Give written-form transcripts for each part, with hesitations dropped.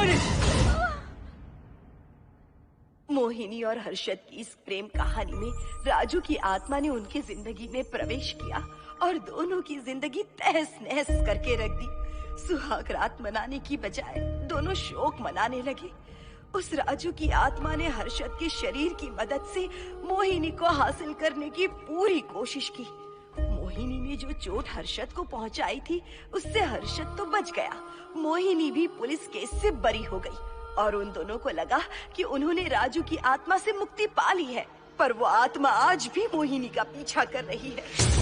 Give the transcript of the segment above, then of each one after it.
छोड़। मोहिनी और हर्षद की इस प्रेम कहानी में राजू की आत्मा ने उनकी जिंदगी में प्रवेश किया और दोनों की जिंदगी तहस नहस करके रख दी। सुहाग रात मनाने की बजाय दोनों शोक मनाने लगे। उस राजू की आत्मा ने हर्षद के शरीर की मदद से मोहिनी को हासिल करने की पूरी कोशिश की। मोहिनी ने जो चोट हर्षद को पहुंचाई थी उससे हर्षद तो बच गया, मोहिनी भी पुलिस केस से बरी हो गई और उन दोनों को लगा कि उन्होंने राजू की आत्मा से मुक्ति पा ली है, पर वो आत्मा आज भी मोहिनी का पीछा कर रही है।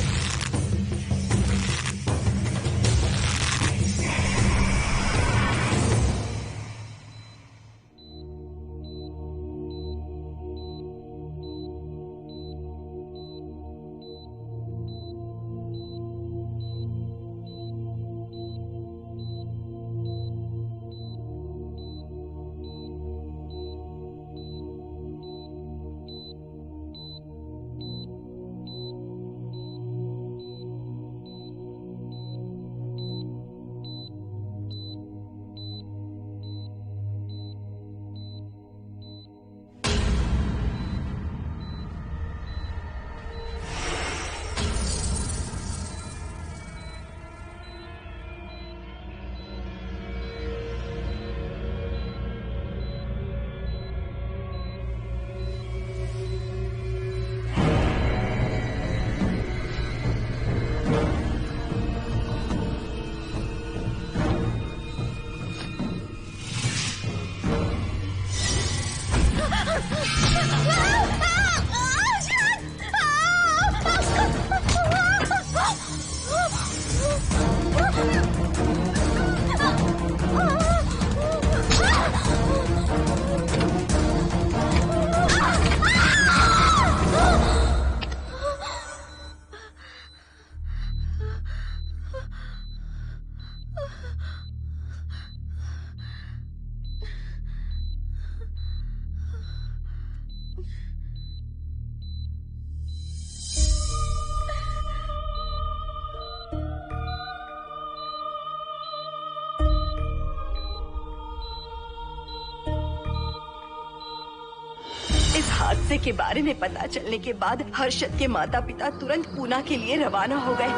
इस हादसे के बारे में पता चलने के बाद हर्षद के माता पिता तुरंत पूना के लिए रवाना हो गए।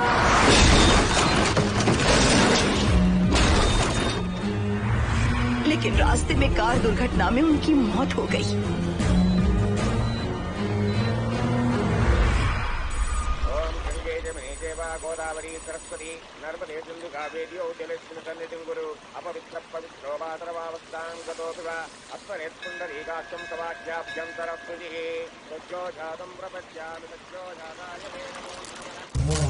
लेकिन रास्ते में कार दुर्घटना में उनकी मौत हो गई। गोदावरी सरस्वती नर्मदे सिंधु कावेरी जलेस्मिन् सन्निधिं कुरु अपवित्रः पवित्रो मातरमावस्थां गतोऽपि वा अस्मनेत्पुण्डरीकाक्षं तवाख्याभ्यन्तरः स्तुतिः सज्जो जातं प्रपद्यामि सज्जो जाताय मे नमो।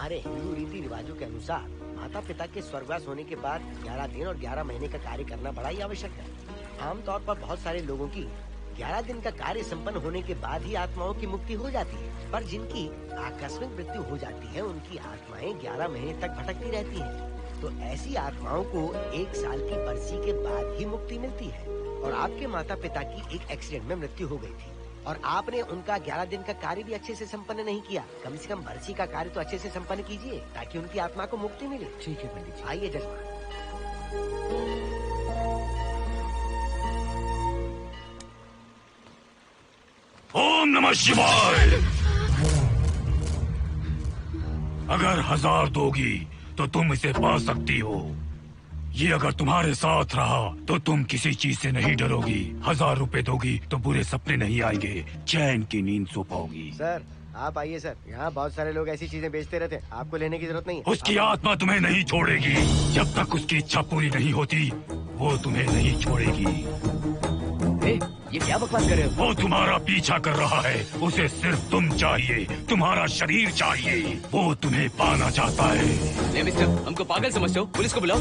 हिंदू रीति रिवाजों के अनुसार माता पिता के स्वर्गवास होने के बाद 11 दिन और 11 महीने का कार्य करना बड़ा ही आवश्यक है। आमतौर पर बहुत सारे लोगों की 11 दिन का कार्य संपन्न होने के बाद ही आत्माओं की मुक्ति हो जाती है, पर जिनकी आकस्मिक मृत्यु हो जाती है उनकी आत्माएं 11 महीने तक भटकती रहती हैं। तो ऐसी आत्माओं को 1 साल की बरसी के बाद ही मुक्ति मिलती है। और आपके माता पिता की एक एक्सीडेंट में मृत्यु हो गई थी और आपने उनका 11 दिन का कार्य भी अच्छे से संपन्न नहीं किया। कम से कम बरसी का कार्य तो अच्छे से संपन्न कीजिए ताकि उनकी आत्मा को मुक्ति मिले। ठीक है पंडित जी। आइए जजमान। ओम नमः शिवाय। अगर 1000 दोगी तो तुम इसे पा सकती हो। ये अगर तुम्हारे साथ रहा तो तुम किसी चीज से नहीं डरोगी। 1000 रुपए दोगी तो बुरे सपने नहीं आएंगे, चैन की नींद सो पाओगी। सर आप आइए सर, यहाँ बहुत सारे लोग ऐसी चीजें बेचते रहते हैं, आपको लेने की जरूरत नहीं है। उसकी आत्मा तुम्हें नहीं छोड़ेगी। जब तक उसकी इच्छा पूरी नहीं होती वो तुम्हें नहीं छोड़ेगी। ये क्या बकवास कर रहे हो? वो तुम्हारा पीछा कर रहा है, उसे सिर्फ तुम चाहिए, तुम्हारा शरीर चाहिए। वो तुम्हें पाना चाहता है। मिस्टर, हमको पागल समझते हो? पुलिस को बुलाओ।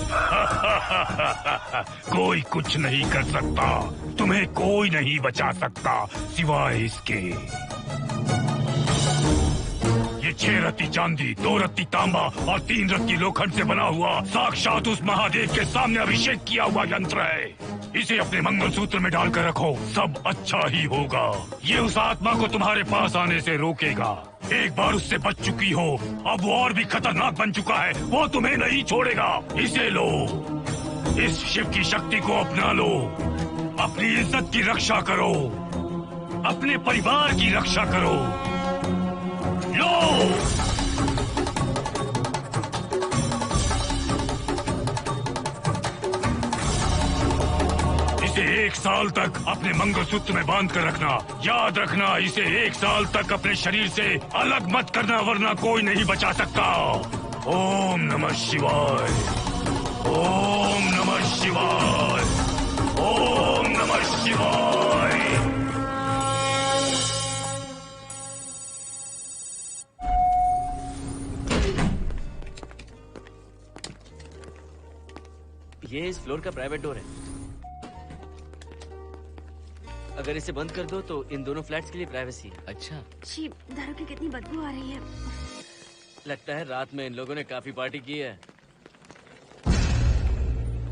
कोई कुछ नहीं कर सकता, तुम्हें कोई नहीं बचा सकता सिवाय इसके। ये 6 रत्ती चांदी, 2 रत्ती तांबा और 3 रत्ती लोखंड से बना हुआ साक्षात उस महादेव के सामने अभिषेक किया हुआ यंत्र है। इसे अपने मंगलसूत्र में डालकर रखो, सब अच्छा ही होगा। ये उस आत्मा को तुम्हारे पास आने से रोकेगा। एक बार उससे बच चुकी हो, अब वो और भी खतरनाक बन चुका है, वो तुम्हें नहीं छोड़ेगा। इसे लो, इस शिव की शक्ति को अपना लो, अपनी इज्जत की रक्षा करो, अपने परिवार की रक्षा करो। लो! इसे 1 साल तक अपने मंगलसूत्र में बांध कर रखना। याद रखना, इसे 1 साल तक अपने शरीर से अलग मत करना, वरना कोई नहीं बचा सकता। ओम नमः शिवाय, ओम नमः शिवाय, ओम नमः शिवाय। ये इस फ्लोर का प्राइवेट डोर है। अगर इसे बंद कर दो तो इन दोनों फ्लैट्स के लिए प्राइवेसी है। अच्छा, छी, दारू की कितनी बदबू आ रही है। लगता है रात में इन लोगों ने काफी पार्टी की है।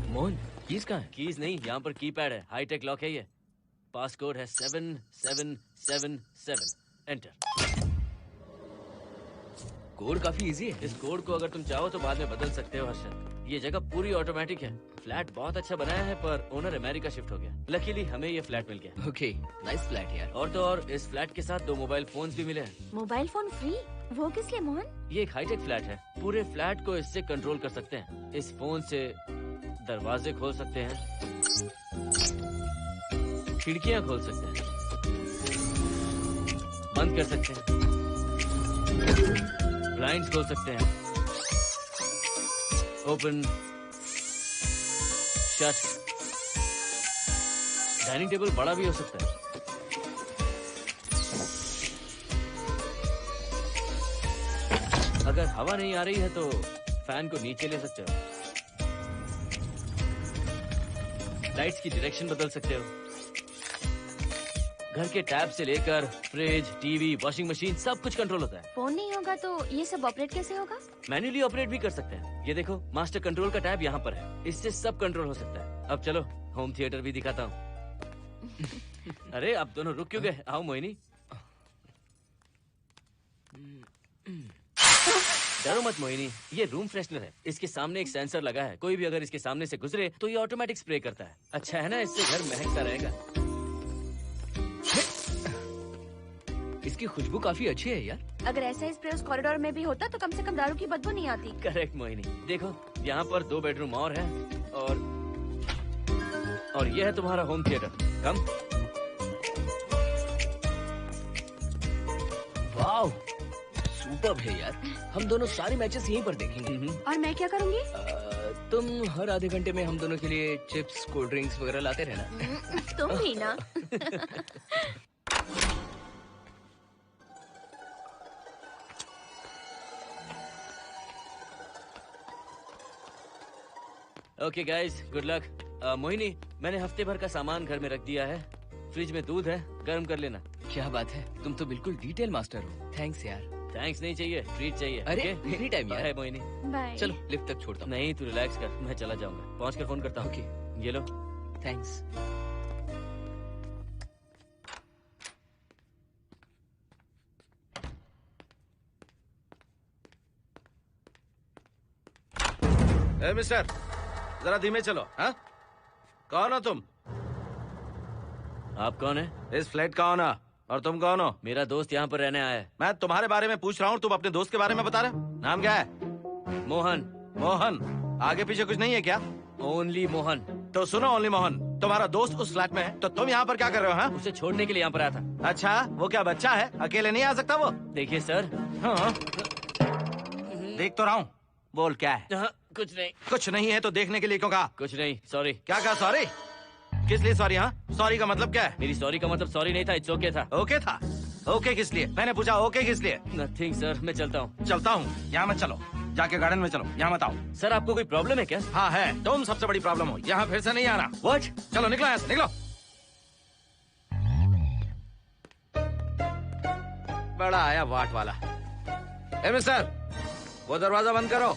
मोहन, कीज कहाँ है? कीज नहीं, यहाँ पर कीपैड है, हाईटेक लॉक है ये। पासकोड है 7777। एंटर। कोड काफी इजी है। इस कोड को अगर तुम चाहो तो बाद में बदल सकते हो हर्षद। ये जगह पूरी ऑटोमेटिक है। फ्लैट बहुत अच्छा बनाया है, पर ओनर अमेरिका शिफ्ट हो गया। लकीली हमें ये फ्लैट मिल गया। ओके, नाइस फ्लैट यार। और तो और इस फ्लैट के साथ 2 मोबाइल फोन्स भी मिले हैं। Mobile phone free? वो किस लिए मोहन? ये एक हाईटेक फ्लैट है, पूरे फ्लैट को इससे कंट्रोल कर सकते हैं। इस फोन से दरवाजे खोल सकते हैं, खिड़कियां खोल सकते हैं, बंद कर सकते हैं, ब्लाइंड्स खोल सकते हैं, ओपन, शट। डाइनिंग टेबल बड़ा भी हो सकता है। अगर हवा नहीं आ रही है तो फैन को नीचे ले सकते हो। लाइट्स की डायरेक्शन बदल सकते हो। घर के टैब से लेकर फ्रिज, टीवी, वॉशिंग मशीन सब कुछ कंट्रोल होता है। फोन नहीं होगा तो ये सब ऑपरेट कैसे होगा? मैन्युअली ऑपरेट भी कर सकते हैं। ये देखो, मास्टर कंट्रोल का टैब यहाँ पर है, इससे सब कंट्रोल हो सकता है। अब चलो होम थिएटर भी दिखाता हूँ। अरे आप दोनों रुक क्यों गए? आओ मोहिनी। डरो मत मोहिनी, ये रूम फ्रेशनर है। इसके सामने एक सेंसर लगा है, कोई भी अगर इसके सामने से गुजरे तो ये ऑटोमेटिक स्प्रे करता है। अच्छा है ना, इससे घर महकता रहेगा। इसकी खुशबू काफी अच्छी है यार। अगर ऐसा स्प्रे उस कॉरिडोर में भी होता तो कम से कम दारू की बदबू नहीं आती। करेक्ट मोहिनी। देखो, यहाँ पर 2 बेडरूम और है, और ये है तुम्हारा होम थिएटर। कम। वाओ, सुपर्ब है यार। हम दोनों सारे मैचेस यहीं पर देखेंगे। और मैं क्या करूँगी? तुम हर आधे घंटे में हम दोनों के लिए चिप्स, कोल्ड ड्रिंक्स वगैरह लाते रहना। तुम भी ना। Okay guys, good luck. Mohini, मैंने हफ्ते भर का सामान घर में रख दिया है। फ्रिज में दूध है, गर्म कर लेना। क्या बात है, तुम तो बिल्कुल डिटेल मास्टर हो। थैंक्स यार। थैंक्स नहीं चाहिए, ट्रीट चाहिए। अरे एनी टाइम यार। मोहिनी, बाय। चलो लिफ्ट तक छोड़ता हूँ। नहीं, तू रिलैक्स कर, मैं चला जाऊंगा। पहुँच कर फोन करता हूँ। ओके, ये लो। थैंक्स। ए मिस्टर, जरा धीमे चलो। हाँ, कौन हो तुम? आप कौन है? इस फ्लैट का ओनर। और तुम कौन हो? मेरा दोस्त यहाँ पर रहने आया है। मैं तुम्हारे बारे में पूछ रहा हूँ, तुम अपने दोस्त के बारे में बता रहे हो? नाम क्या है? मोहन। मोहन? आगे पीछे कुछ नहीं है क्या? ओनली मोहन। तो सुनो ओनली मोहन, तुम्हारा दोस्त उस फ्लैट में है, तो तुम यहाँ पर क्या कर रहे हो? हाँ? उसे छोड़ने के लिए यहाँ पर आया था। अच्छा, वो क्या बच्चा है? अकेले नहीं आ सकता वो? देखिए सर। हाँ, देख तो रहा हूँ। बोल क्या है? हाँ, कुछ नहीं। कुछ नहीं है तो देखने के लिए क्यों कहा? कुछ नहीं, सॉरी। क्या कहा सॉरी? किस लिए सॉरी? हाँ, सॉरी का मतलब क्या है? मेरी सॉरी का मतलब सॉरी नहीं था, इट्स ओके था। ओके था? ओके किस लिए? मैंने पूछा ओके किस लिए? नथिंग सर, मैं चलता हूँ। चलता हूँ? यहाँ मत चलो, जाके गार्डन में चलो, यहाँ मत आओ। सर, आपको कोई प्रॉब्लम है क्या? हाँ है, तुम सबसे बड़ी प्रॉब्लम हो। यहाँ फिर से नहीं आना। व्हाट? चलो निकलो यहाँ से, निकलो। बड़ा आया वाट वाला। ए मिस्टर, वो दरवाजा बंद करो।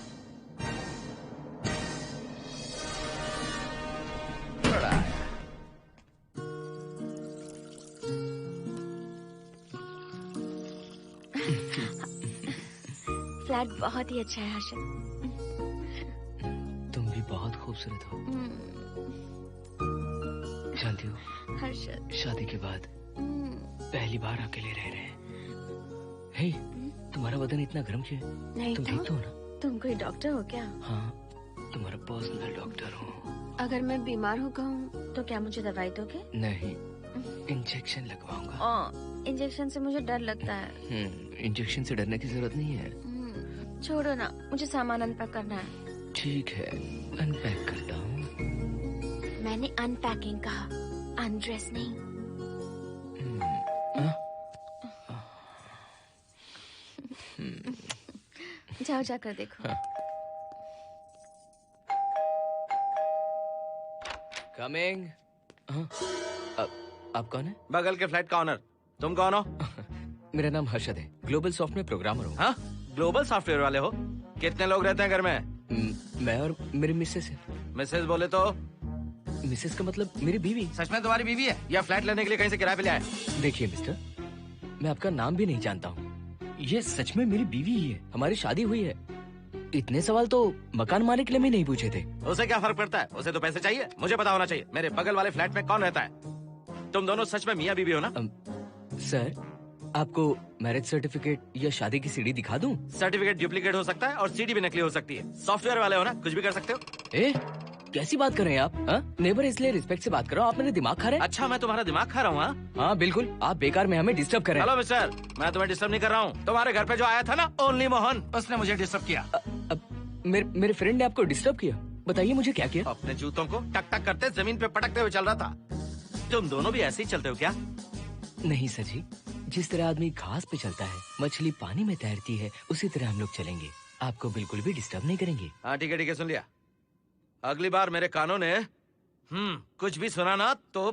बड़ा आया। फ्लैट बहुत ही अच्छा है हर्षद। तुम भी बहुत खूबसूरत हो। जानती हो, हर्षद शादी के बाद पहली बार अकेले रह रहे हैं। हे, तुम्हारा बदन इतना गर्म क्यों है? नहीं तुम ठीक तो हो ना? तुम कोई डॉक्टर हो क्या? हाँ, तुम्हारा पर्सनल डॉक्टर हूँ। अगर मैं बीमार हो गऊँ तो क्या मुझे दवाई दोगे? नहीं, इंजेक्शन लगवाऊंगा। इंजेक्शन से मुझे डर लगता है। इंजेक्शन से डरने की जरूरत नहीं है। छोड़ो ना, मुझे सामान अनपैक करना है। ठीक है, अनपैक करता हूँ। मैंने अनपैकिंग कहा, अनड्रेस नहीं। जाओ जाकर देखो। कमिंग। आप कौन है? बगल के फ्लैट का ऑनर। तुम कौन हो? मेरा नाम हर्षद है, ग्लोबल सॉफ्ट में प्रोग्रामर हूँ। हाँ, ग्लोबल सॉफ्टवेयर वाले हो? कितने लोग रहते हैं घर में? मैं और मेरी मिसेस है। मिसेज बोले तो? मिसेस का मतलब मेरी बीवी। सच में तुम्हारी बीवी है या फ्लैट लेने के लिए कहीं से किराए पे ले आए? देखिए मिस्टर, मैं आपका नाम भी नहीं जानता हूँ। ये सच में मेरी बीवी ही है, हमारी शादी हुई है। इतने सवाल तो मकान मालिक ने भी नहीं पूछे थे। उसे क्या फर्क पड़ता है? उसे तो पैसे चाहिए, मुझे पता होना चाहिए। मेरे बगल वाले फ्लैट में कौन रहता है? तुम दोनों सच में मियाँ बीवी हो ना? सर, आपको मैरिज सर्टिफिकेट या शादी की सीडी दिखा दूं? सर्टिफिकेट डुप्लीकेट हो सकता है और सीडी भी नकली हो सकती है। सॉफ्टवेयर वाले हो ना, कुछ भी कर सकते हो। कैसी बात कर रहे हैं आप? नेबर, इसलिए रिस्पेक्ट से बात करो। आप मेरे दिमाग खा रहे हैं? अच्छा, मैं तुम्हारा दिमाग खा रहा हूँ? हाँ बिल्कुल, आप बेकार में हमें डिस्टर्ब कर रहे हैं। हेलो मिस्टर, मैं तुम्हें डिस्टर्ब नहीं कर रहा हूँ। तुम्हारे घर पे जो आया था ना, ओनली मोहन, उसने मुझे डिस्टर्ब किया। मेरे फ्रेंड ने आपको डिस्टर्ब किया? बताइए मुझे क्या किया? अपने जूतों को टक टक करते जमीन पे पटकते हुए चल रहा था। तुम दोनों भी ऐसे ही चलते हो क्या? नहीं सर जी, जिस तरह आदमी घास पे चलता है, मछली पानी में तैरती है, उसी तरह हम लोग चलेंगे। आपको बिल्कुल भी डिस्टर्ब नहीं करेंगे। हाँ ठीक है, सुन लिया। अगली बार मेरे कानों ने कुछ भी सुना ना तो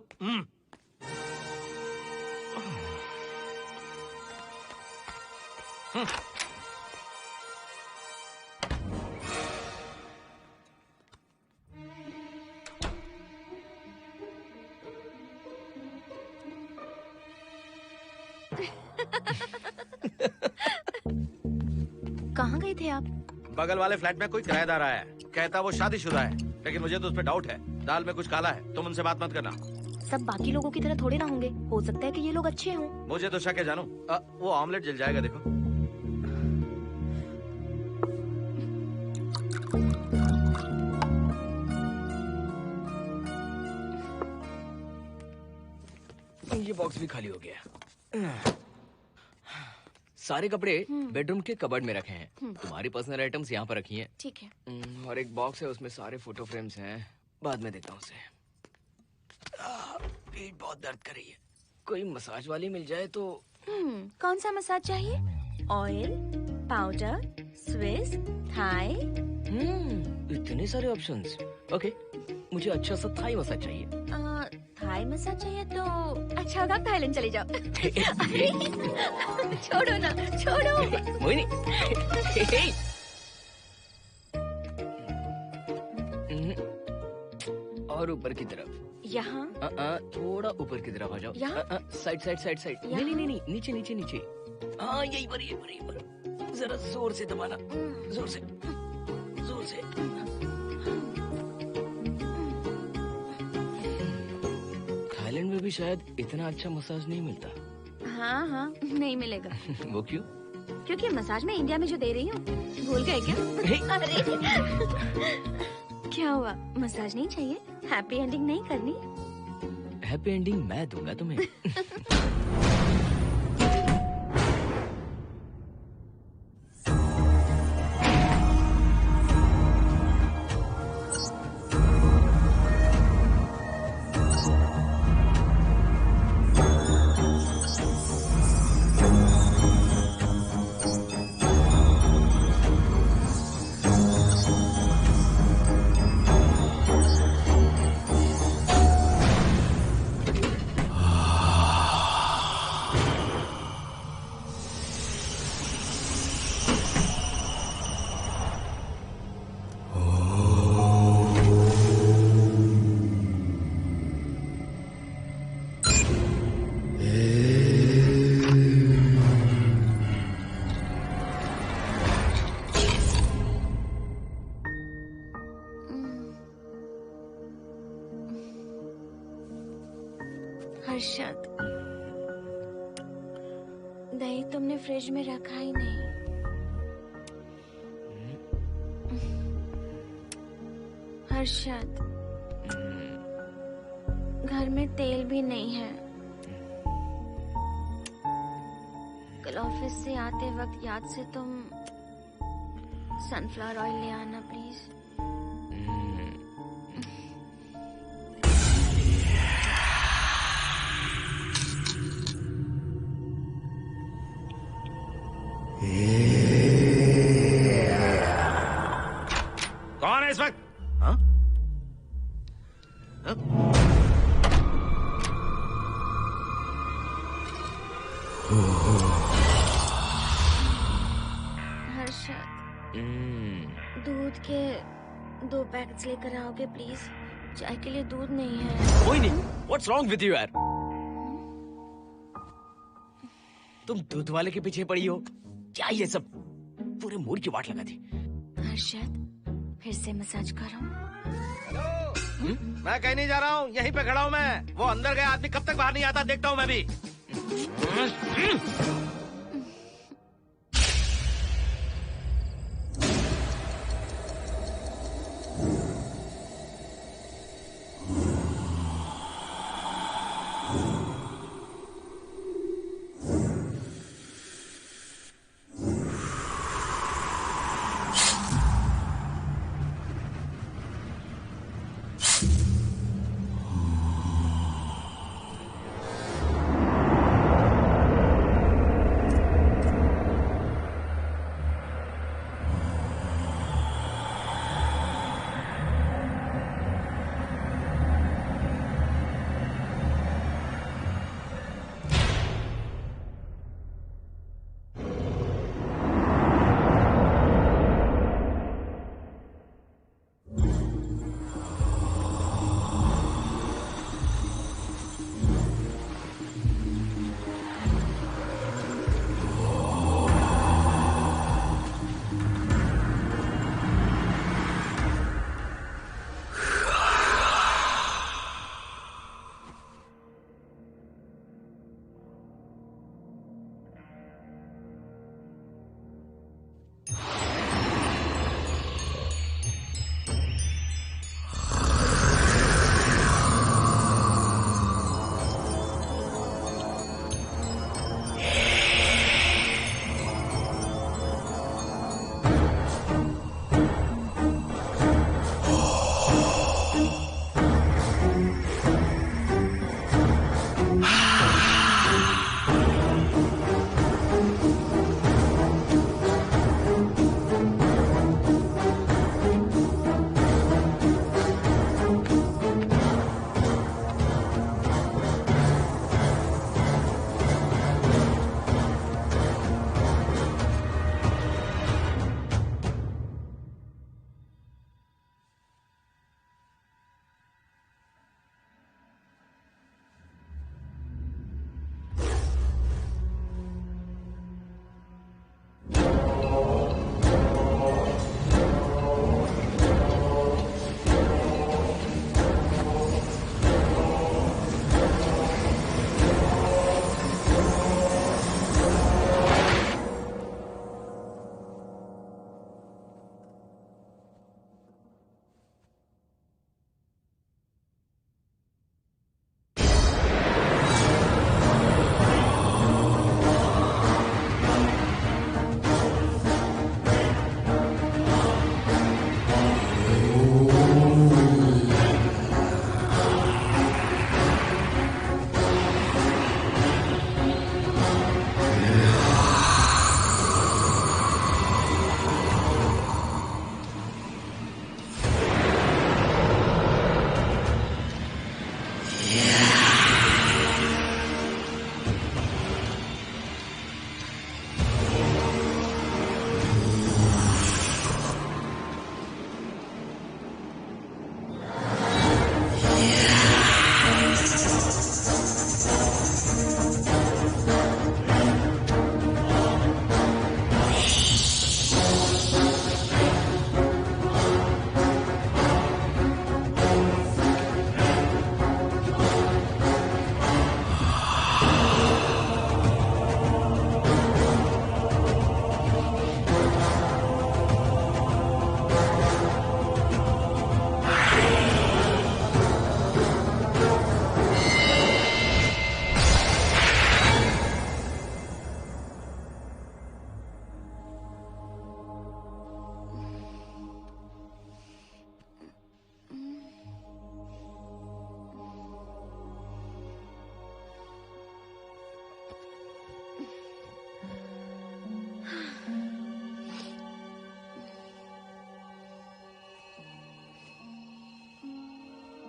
कहाँ गए थे आप? बगल वाले फ्लैट में कोई किराएदार आया है, कहता वो शादीशुदा है, लेकिन मुझे तो उस पर डाउट है। दाल में कुछ काला है, तुम उनसे बात मत करना। सब बाकी लोगों की तरह थोड़े ना होंगे, हो सकता है कि ये लोग अच्छे हों। मुझे तो शक है जानू। वो ऑमलेट जल जाएगा, देखो। ये बॉक्स भी खाली हो गया। सारे कपड़े बेडरूम के कबर्ड में रखे हैं। तुम्हारी पर्सनल आइटम्स यहाँ पर रखी हैं। ठीक है। और एक बॉक्स है, उसमें सारे फोटो फ्रेम्स हैं। बाद में देता हूँ उसे। पीठ बहुत दर्द कर रही है, कोई मसाज वाली मिल जाए तो। कौन सा मसाज चाहिए? Oil, powder, Swiss, Thai? इतने सारे ऑप्शंस। ओके, मुझे अच्छा सा थाई मसाज चाहिए। थाई मसाज चाहिए तो अच्छा होगा थाईलैंड चले जाओ। अरे छोड़ो ना, छोड़ो। मोहिनी। और ऊपर की तरफ। यहाँ? थोड़ा ऊपर की तरफ आ जाओ। यहाँ? Side side side side. नहीं नहीं नहीं, नीचे नीचे नीचे। हाँ यही पर, यही पर, यही पर। जरा जोर से दबाना, जोर से, जोर से। थाईलैंड में भी शायद इतना अच्छा मसाज नहीं मिलता। हाँ हाँ, नहीं मिलेगा। वो क्यों? क्योंकि मसाज मैं इंडिया में जो दे रही हूँ, भूल गए क्या? अरे क्या हुआ, मसाज नहीं चाहिए? हैप्पी एंडिंग नहीं करनी? हैप्पी एंडिंग मैं दूंगा तुम्हें। हर्षद, दही तुमने फ्रिज में रखा ही नहीं। हर्षद, घर में तेल भी नहीं है। कल ऑफिस से आते वक्त याद से तुम सनफ्लावर ऑयल ले आना प्लीज। कौन है इस वक्त? हाँ? हाँ? हर्षद, दूध के 2 पैकेट्स लेकर आओगे प्लीज? चाय के लिए दूध नहीं है। कोई नहीं। What's wrong with you यार? तुम दूध वाले के पीछे पड़ी हो? क्या ये सब? पूरे मूड की वाट लगा दी। हर्षद, फिर से मसाज करो। मैं कहीं नहीं जा रहा हूँ, यहीं पे खड़ा हूँ मैं। वो अंदर गया आदमी कब तक बाहर नहीं आता, देखता हूँ मैं भी।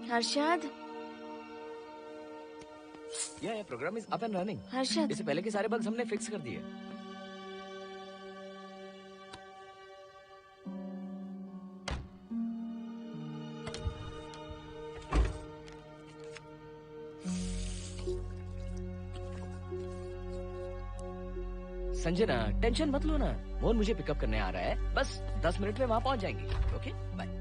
हर्षद, ये program is up and running. Harshad, इससे पहले के सारे बग्स हमने फिक्स कर दिए। संजना, टेंशन मत लो ना, मोहन मुझे पिकअप करने आ रहा है, बस 10 मिनट में वहां पहुंच जाएंगे। Okay bye.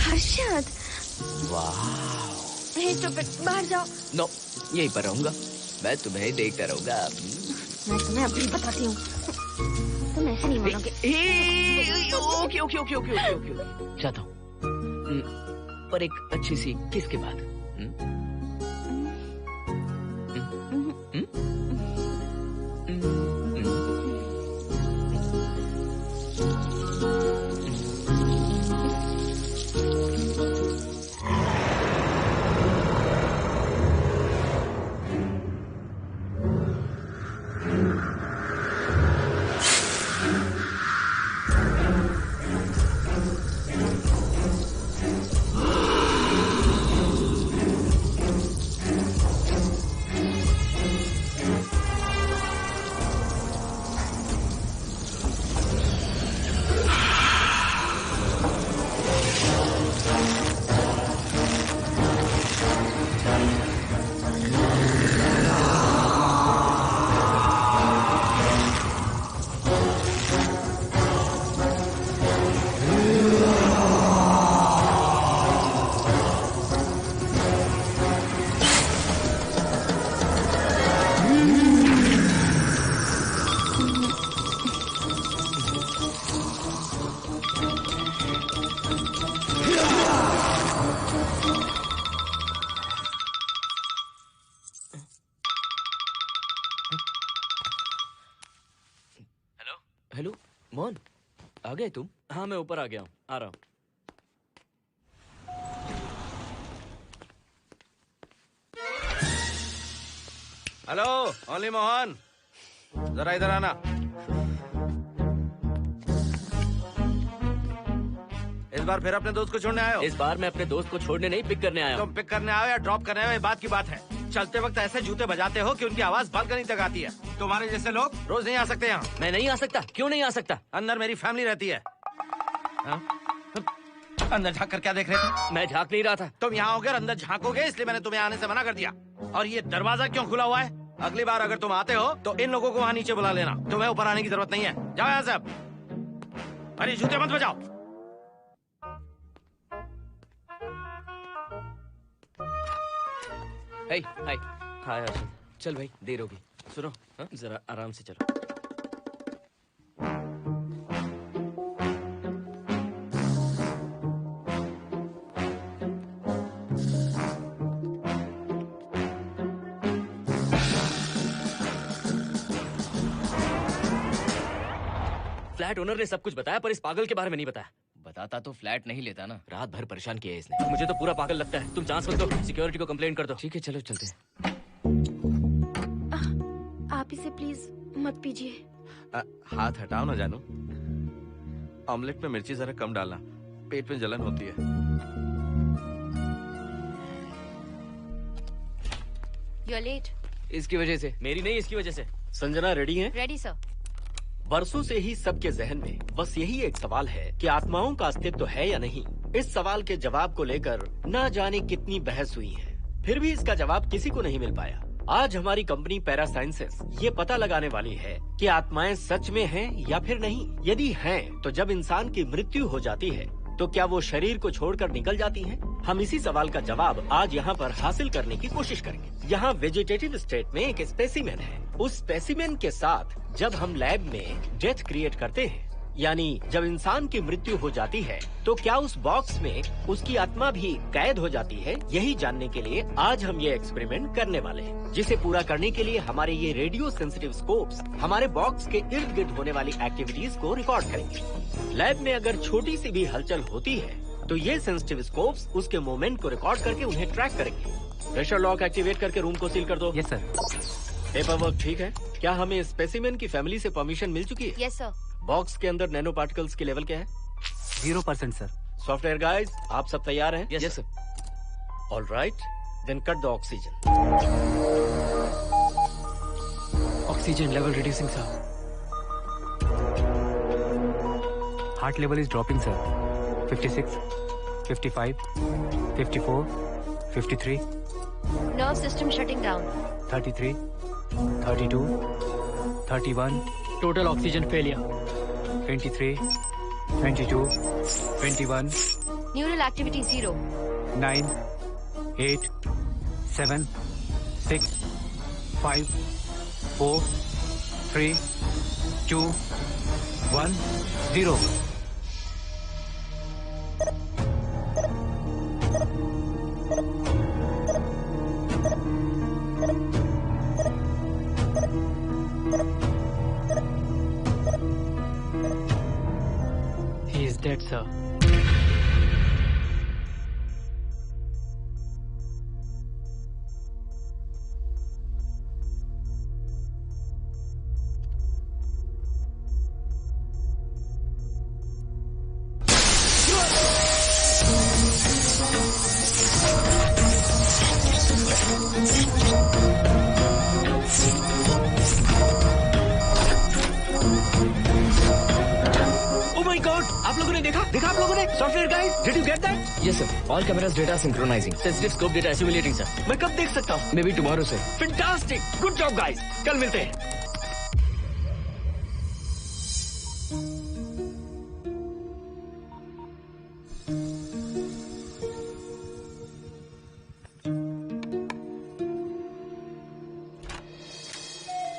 Harshad, hey stupid, बाहर जाओ। नो, यहीं पर रहूंगा, मैं तुम्हें देखता रहूंगा। मैं तुम्हें अभी बताती हूँ, तुम ऐसे नहीं मानोगे। Okay okay okay okay okay okay, चाहता हूँ, पर एक अच्छी सी किस के बाद। हेलो मोहन, आ गए तुम? हाँ मैं ऊपर आ गया हूँ, आ रहा हूँ। हेलो ओनली मोहन, जरा इधर आना। इस बार फिर अपने दोस्त को छोड़ने आए हो? इस बार मैं अपने दोस्त को छोड़ने नहीं, पिक करने आया हूँ। तुम पिक करने आए हो या ड्रॉप करने आए हो, ये बात की बात है। चलते वक्त ऐसे जूते बजाते हो कि उनकी आवाज बालकनी तक आती है। तुम्हारे जैसे लोग रोज नहीं आ सकते यहाँ। मैं नहीं आ सकता? क्यों नहीं आ सकता? अंदर मेरी फैमिली रहती है। अंदर झाँक कर क्या देख रहे थे? मैं झाँक नहीं रहा था। तुम यहाँ होकर अंदर झाँकोगे, इसलिए मैंने तुम्हें आने से मना कर दिया। और ये दरवाजा क्यों खुला हुआ है? अगली बार अगर तुम आते हो तो इन लोगों को वहाँ नीचे बुला लेना, तुम्हें ऊपर आने की जरूरत नहीं है। जाओ यहाँ से अब। अरे जूते मत बजाओ। हाय हाय हाय हर्षद। चल भाई, देर होगी। सुनो, हाँ जरा आराम से चलो। फ्लैट ओनर ने सब कुछ बताया, पर इस पागल के बारे में नहीं बताया। बताता तो फ्लैट नहीं लेता ना। रात भर परेशान किया है इसने। मुझे तो पूरा पागल लगता है। तुम चांस मत दो, सिक्योरिटी को कंप्लेंट कर दो। ठीक है, चलो चलते हैं। आप इसे प्लीज मत पीजिए। हाथ हटाओ ना जानू। ऑमलेट में मिर्ची जरा कम डालना, पेट में जलन होती है। You're late. इसकी वजह से। मेरी नहीं, इसकी वजह से। संजना रेडी हैं? Ready, sir. बरसों से ही सबके जहन में बस यही एक सवाल है कि आत्माओं का अस्तित्व है या नहीं। इस सवाल के जवाब को लेकर ना जाने कितनी बहस हुई है, फिर भी इसका जवाब किसी को नहीं मिल पाया। आज हमारी कंपनी पैरा साइंसेस ये पता लगाने वाली है कि आत्माएं सच में हैं या फिर नहीं। यदि हैं, तो जब इंसान की मृत्यु हो जाती है तो क्या वो शरीर को छोड़कर निकल जाती हैं? हम इसी सवाल का जवाब आज यहाँ पर हासिल करने की कोशिश करेंगे। यहाँ वेजिटेटिव स्टेट में एक स्पेसिमेन है। उस स्पेसिमेन के साथ जब हम लैब में डेथ क्रिएट करते हैं, यानी जब इंसान की मृत्यु हो जाती है, तो क्या उस बॉक्स में उसकी आत्मा भी कैद हो जाती है? यही जानने के लिए आज हम ये एक्सपेरिमेंट करने वाले हैं, जिसे पूरा करने के लिए हमारे ये रेडियो सेंसिटिव स्कोप्स हमारे बॉक्स के इर्द गिर्द होने वाली एक्टिविटीज को रिकॉर्ड करेंगे। लैब में अगर छोटी सी भी हलचल होती है तो ये सेंसिटिव स्कोप्स उसके मूवमेंट को रिकॉर्ड करके उन्हें ट्रैक करेंगे। प्रेशर लॉक एक्टिवेट करके रूम को सील कर दो। Yes sir. पेपर वर्क ठीक है? क्या हमें स्पेसिमेन की फैमिली से परमिशन मिल चुकी है? Yes, sir. बॉक्स के अंदर नैनो पार्टिकल्स की लेवल क्या है? 0% सर। सॉफ्टवेयर गाइस, आप सब तैयार हैं? Yes sir. All right, then cut the oxygen. Oxygen level reducing sir. Heart level is dropping sir. 56, 55, 54, 53, Nerve system shutting down. 33, 32, 31, total oxygen failure. 23, 22, 21, Neural activity 0. 9, 8, 7, 6, 5, 4, 3, 2, 1, 0. He is dead, sir. आप लोगों ने देखा आप लोगों ने? Software guys, did you get that? Yes sir. All cameras data synchronizing. Sensitive scope data assimilating sir. मैं कब देख सकता हूँ? Maybe tomorrow sir. Fantastic, good job guys, कल मिलते हैं।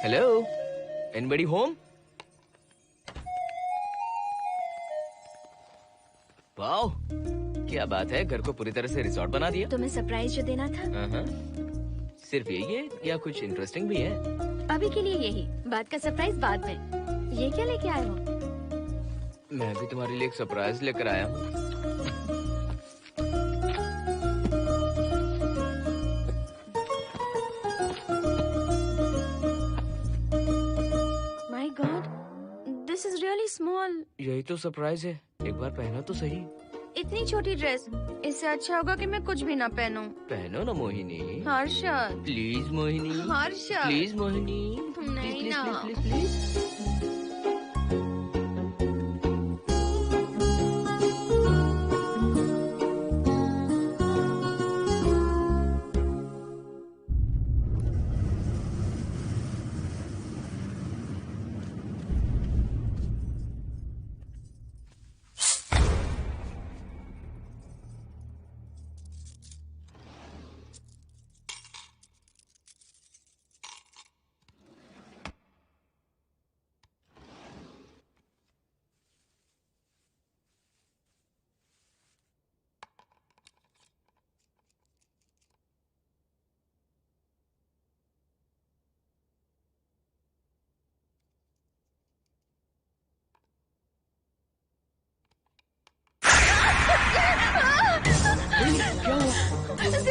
Hello. Anybody home? वाओ, क्या बात है, घर को पूरी तरह से रिसॉर्ट बना दिया। तुम्हें सरप्राइज जो देना था, हाँ। सिर्फ यही है या कुछ इंटरेस्टिंग भी है? अभी के लिए यही, बाद का सरप्राइज बाद में। ये क्या लेके आए हो? मैं भी तुम्हारे लिए एक सरप्राइज लेकर आया हूँ। My God, this is really small. यही तो सरप्राइज है, एक बार पहना तो सही। इतनी छोटी ड्रेस, इससे अच्छा होगा कि मैं कुछ भी ना पहनूं। पहनो ना मोहिनी। हर्षद, प्लीज मोहिनी। हर्षद, प्लीज मोहिनी। नहीं प्लीज ना। Please please please.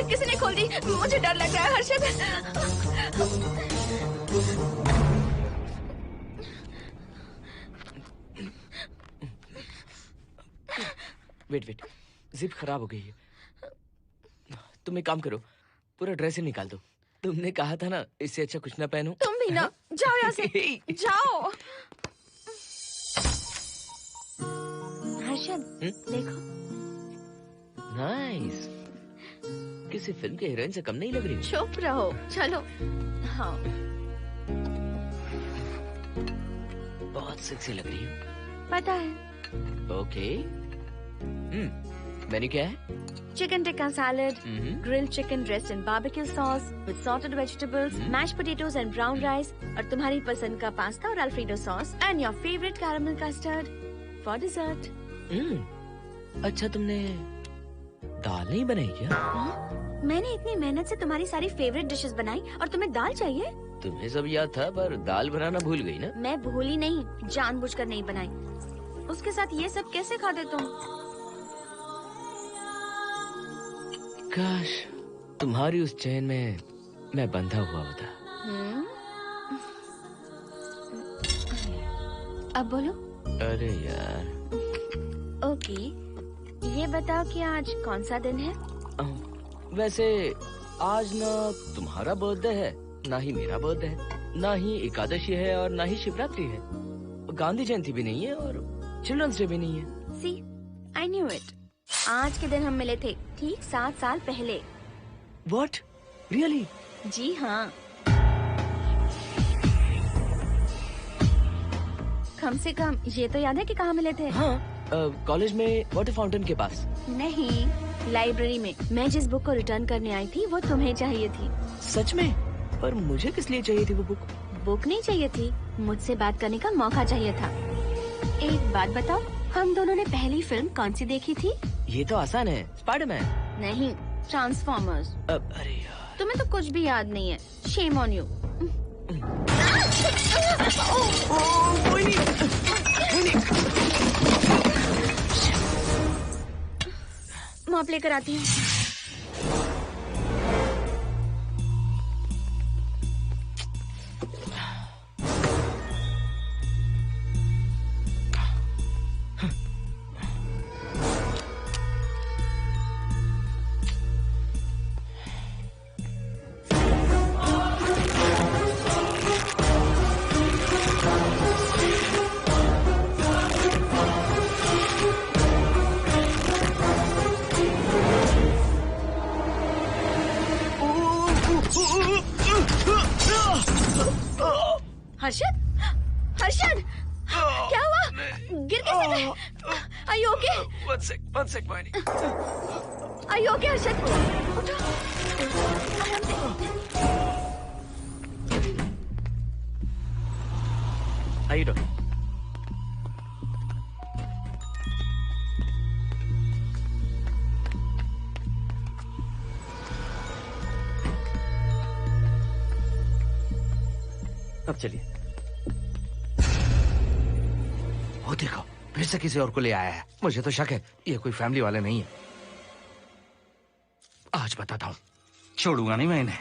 किसी ने खोल दी। मुझे डर लग रहा है हर्षद। वेट, जिप खराब हो गई है। तुम एक काम करो, पूरा ड्रेस ही निकाल दो। तुमने कहा था ना इससे अच्छा कुछ ना पहनो। तुम भी ना, जाओ यहाँ से, जाओ। हर्षद, देखो। नाइस। किसी फिल्म के हीरोइन से कम नहीं लग रही। चुप रहो, चलो। हाँ। बहुत सेक्सी लग रही हो। पता है। ओके। मेन्यू क्या है? Chicken tikka salad, grilled chicken dressed in barbecue sauce with salted vegetables, mashed potatoes and brown rice, और तुम्हारी पसंद का पास्ता और alfredo sauce, and your favorite caramel custard for dessert. अच्छा, तुमने दाल नहीं बनाई क्या? मैंने इतनी मेहनत से तुम्हारी सारी फेवरेट डिशेस बनाई और तुम्हें दाल चाहिए? तुम्हें सब याद था पर दाल बनाना भूल गई ना? मैं भूली नहीं, जानबूझकर नहीं बनाई। उसके साथ ये सब कैसे खाते तुम? काश तुम्हारी उस चैन में मैं बंधा हुआ होता। अब बोलो। अरे यार। ओके, ये बताओ कि आज कौन सा दिन है? वैसे आज ना तुम्हारा बर्थडे है, ना ही मेरा बर्थडे है, ना ही एकादशी है और ना ही शिवरात्रि है, गांधी जयंती भी नहीं है और चिल्ड्रंस डे भी नहीं है। See, I knew it. आज के दिन हम मिले थे ठीक 7 साल पहले। What? Really? जी हाँ। कम से कम ये तो याद है कि कहाँ मिले थे? हाँ, कॉलेज में वाटर फाउंटेन के पास। नहीं, लाइब्रेरी में। मैं जिस बुक को रिटर्न करने आई थी वो तुम्हें चाहिए थी। सच में? पर मुझे किस लिए चाहिए थी वो बुक? बुक नहीं चाहिए थी, मुझसे बात करने का मौका चाहिए था। एक बात बताओ, हम दोनों ने पहली फिल्म कौन सी देखी थी? ये तो आसान है, स्पाइडरमैन। नहीं, ट्रांसफॉर्मर्स। अरे यार, तुम्हें तो कुछ भी याद नहीं है। Shame on you. मॉप लेकर आती हूँ। हर्षद, हर्षद, क्या हुआ? गिर कैसे गए? Are you okay? One sec, Moini. Are you okay, Harshad? उठो, आराम से। आइए डॉक्टर। अब चलिए। वो देखो, फिर से किसी और को ले आया है। मुझे तो शक है ये कोई फैमिली वाले नहीं है। आज बताता हूँ, छोड़ूंगा नहीं मैं इन्हें।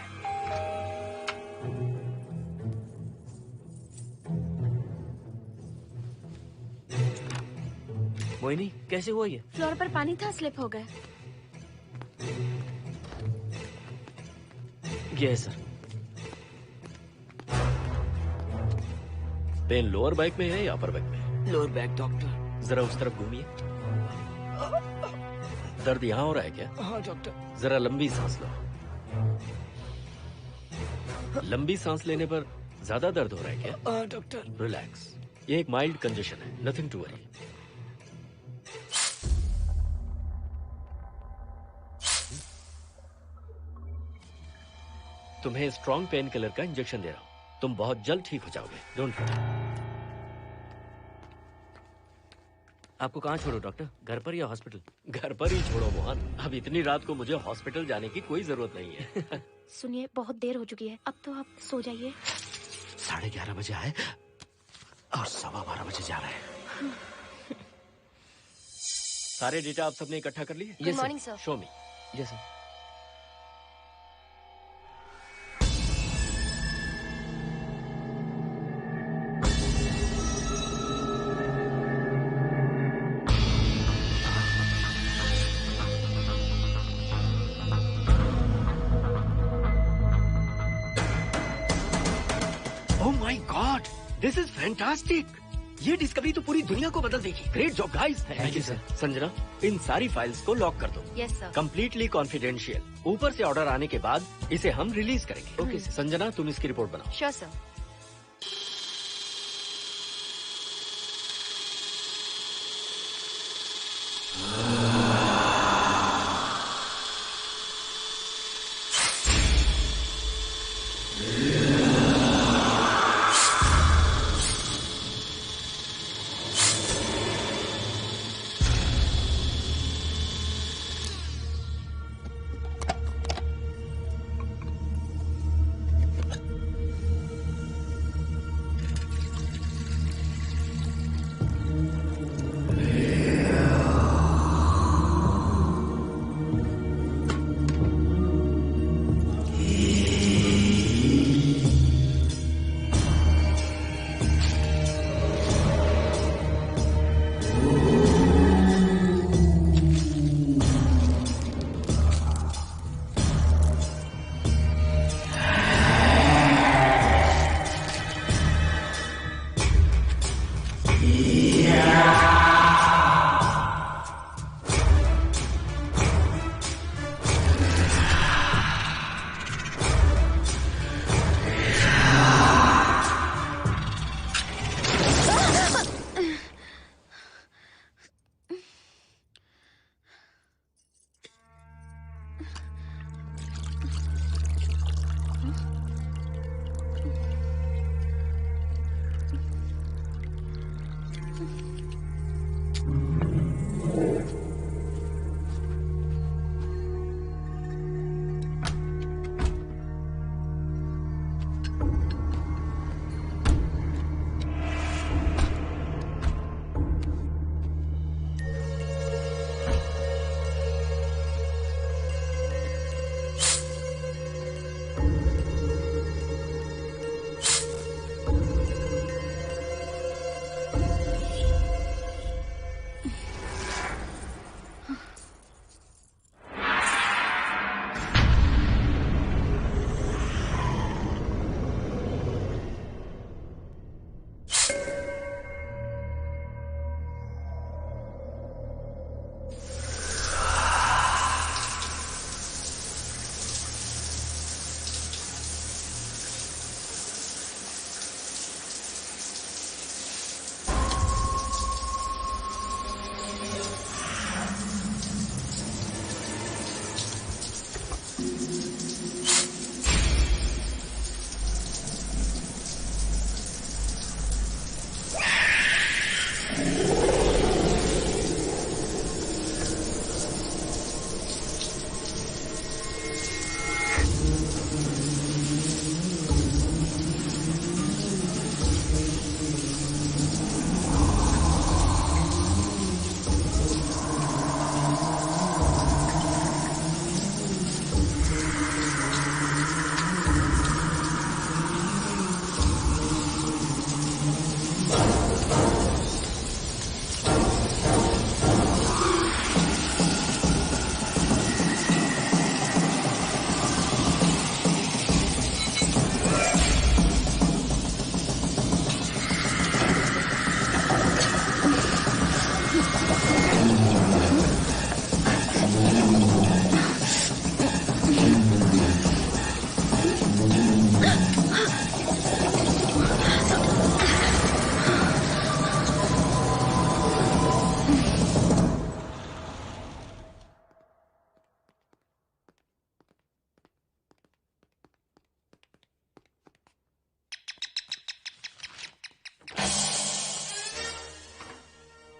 मोहिनी, कैसे हुआ ये? फ्लोर पर पानी था, स्लिप हो गए। ये है सर। पेन लोअर बैक में है या अपर बैक में? Lower back doctor. जरा उस तरफ घूमिए। दर्द यहाँ हो रहा है क्या? हाँ डॉक्टर। जरा लंबी सांस लो। लंबी सांस लेने पर ज्यादा दर्द हो रहा है क्या? हाँ डॉक्टर। रिलैक्स, ये एक माइल्ड कंजेशन है, नथिंग टू वरी। तुम्हें स्ट्रॉन्ग पेन किलर का इंजेक्शन दे रहा हूं, तुम बहुत जल्द ठीक हो जाओगे। Don't worry. आपको कहाँ छोड़ो डॉक्टर, घर पर या हॉस्पिटल? घर पर ही छोड़ो मोहन, अब इतनी रात को मुझे हॉस्पिटल जाने की कोई जरूरत नहीं है। सुनिए, बहुत देर हो चुकी है, अब तो आप सो जाइए। 11:30 बजे आए और 12:15 बजे जा रहे हैं। सारे डेटा आप सबने इकट्ठा कर लिए? Good morning, sir. Show me. Yes sir. This is fantastic. ये डिस्कवरी तो पूरी दुनिया को बदल देगी। Great job guys. Thank you sir. Sanjana, इन सारी फाइल्स को लॉक कर दो। Yes sir. Completely confidential. ऊपर से ऑर्डर आने के बाद इसे हम रिलीज करेंगे। Okay sir. संजना, तुम इसकी रिपोर्ट बनाओ। Sure sir.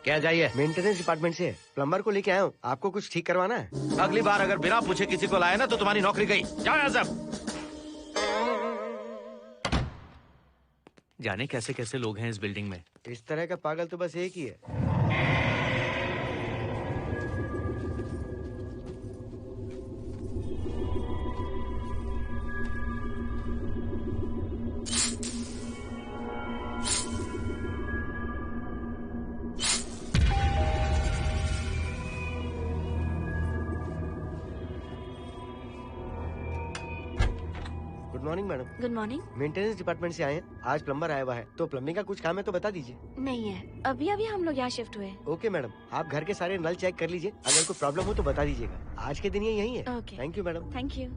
क्या जाइए? मेंटेनेंस डिपार्टमेंट से प्लम्बर को लेके आया हूँ। आपको कुछ ठीक करवाना है? अगली बार अगर बिना पूछे किसी को लाए ना तो तुम्हारी नौकरी गई। जाओ यहाँ सब। जाने कैसे कैसे लोग हैं इस बिल्डिंग में। इस तरह का पागल तो बस एक ही है। Good morning madam. Good morning. Maintenance department से आए हैं। आज प्लम्बर आया हुआ है, तो प्लम्बिंग का कुछ काम है तो बता दीजिए। नहीं है, अभी अभी हम लोग यहाँ शिफ्ट हुए। ओके मैडम, आप घर के सारे नल चेक कर लीजिए, अगर कोई प्रॉब्लम हो तो बता दीजिएगा। आज के दिन ये यही है। Okay. Thank you madam. Thank you.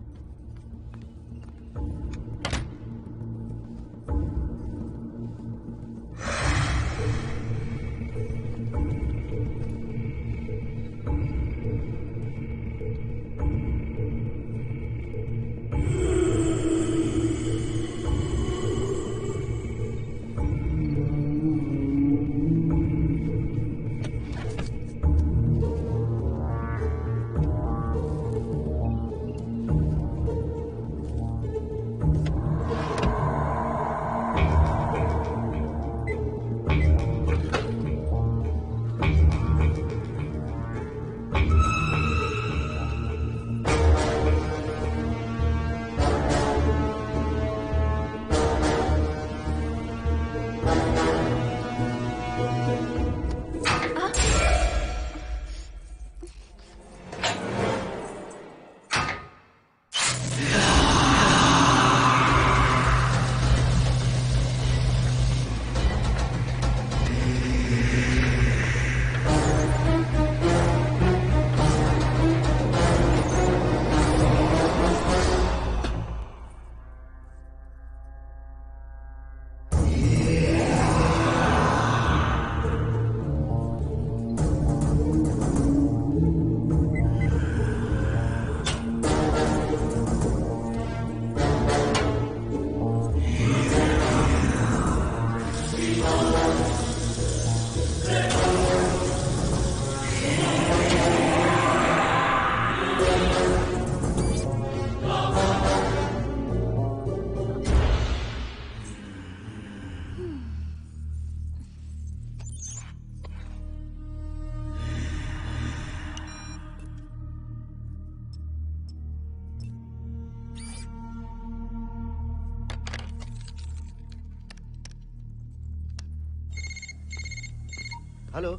Hello,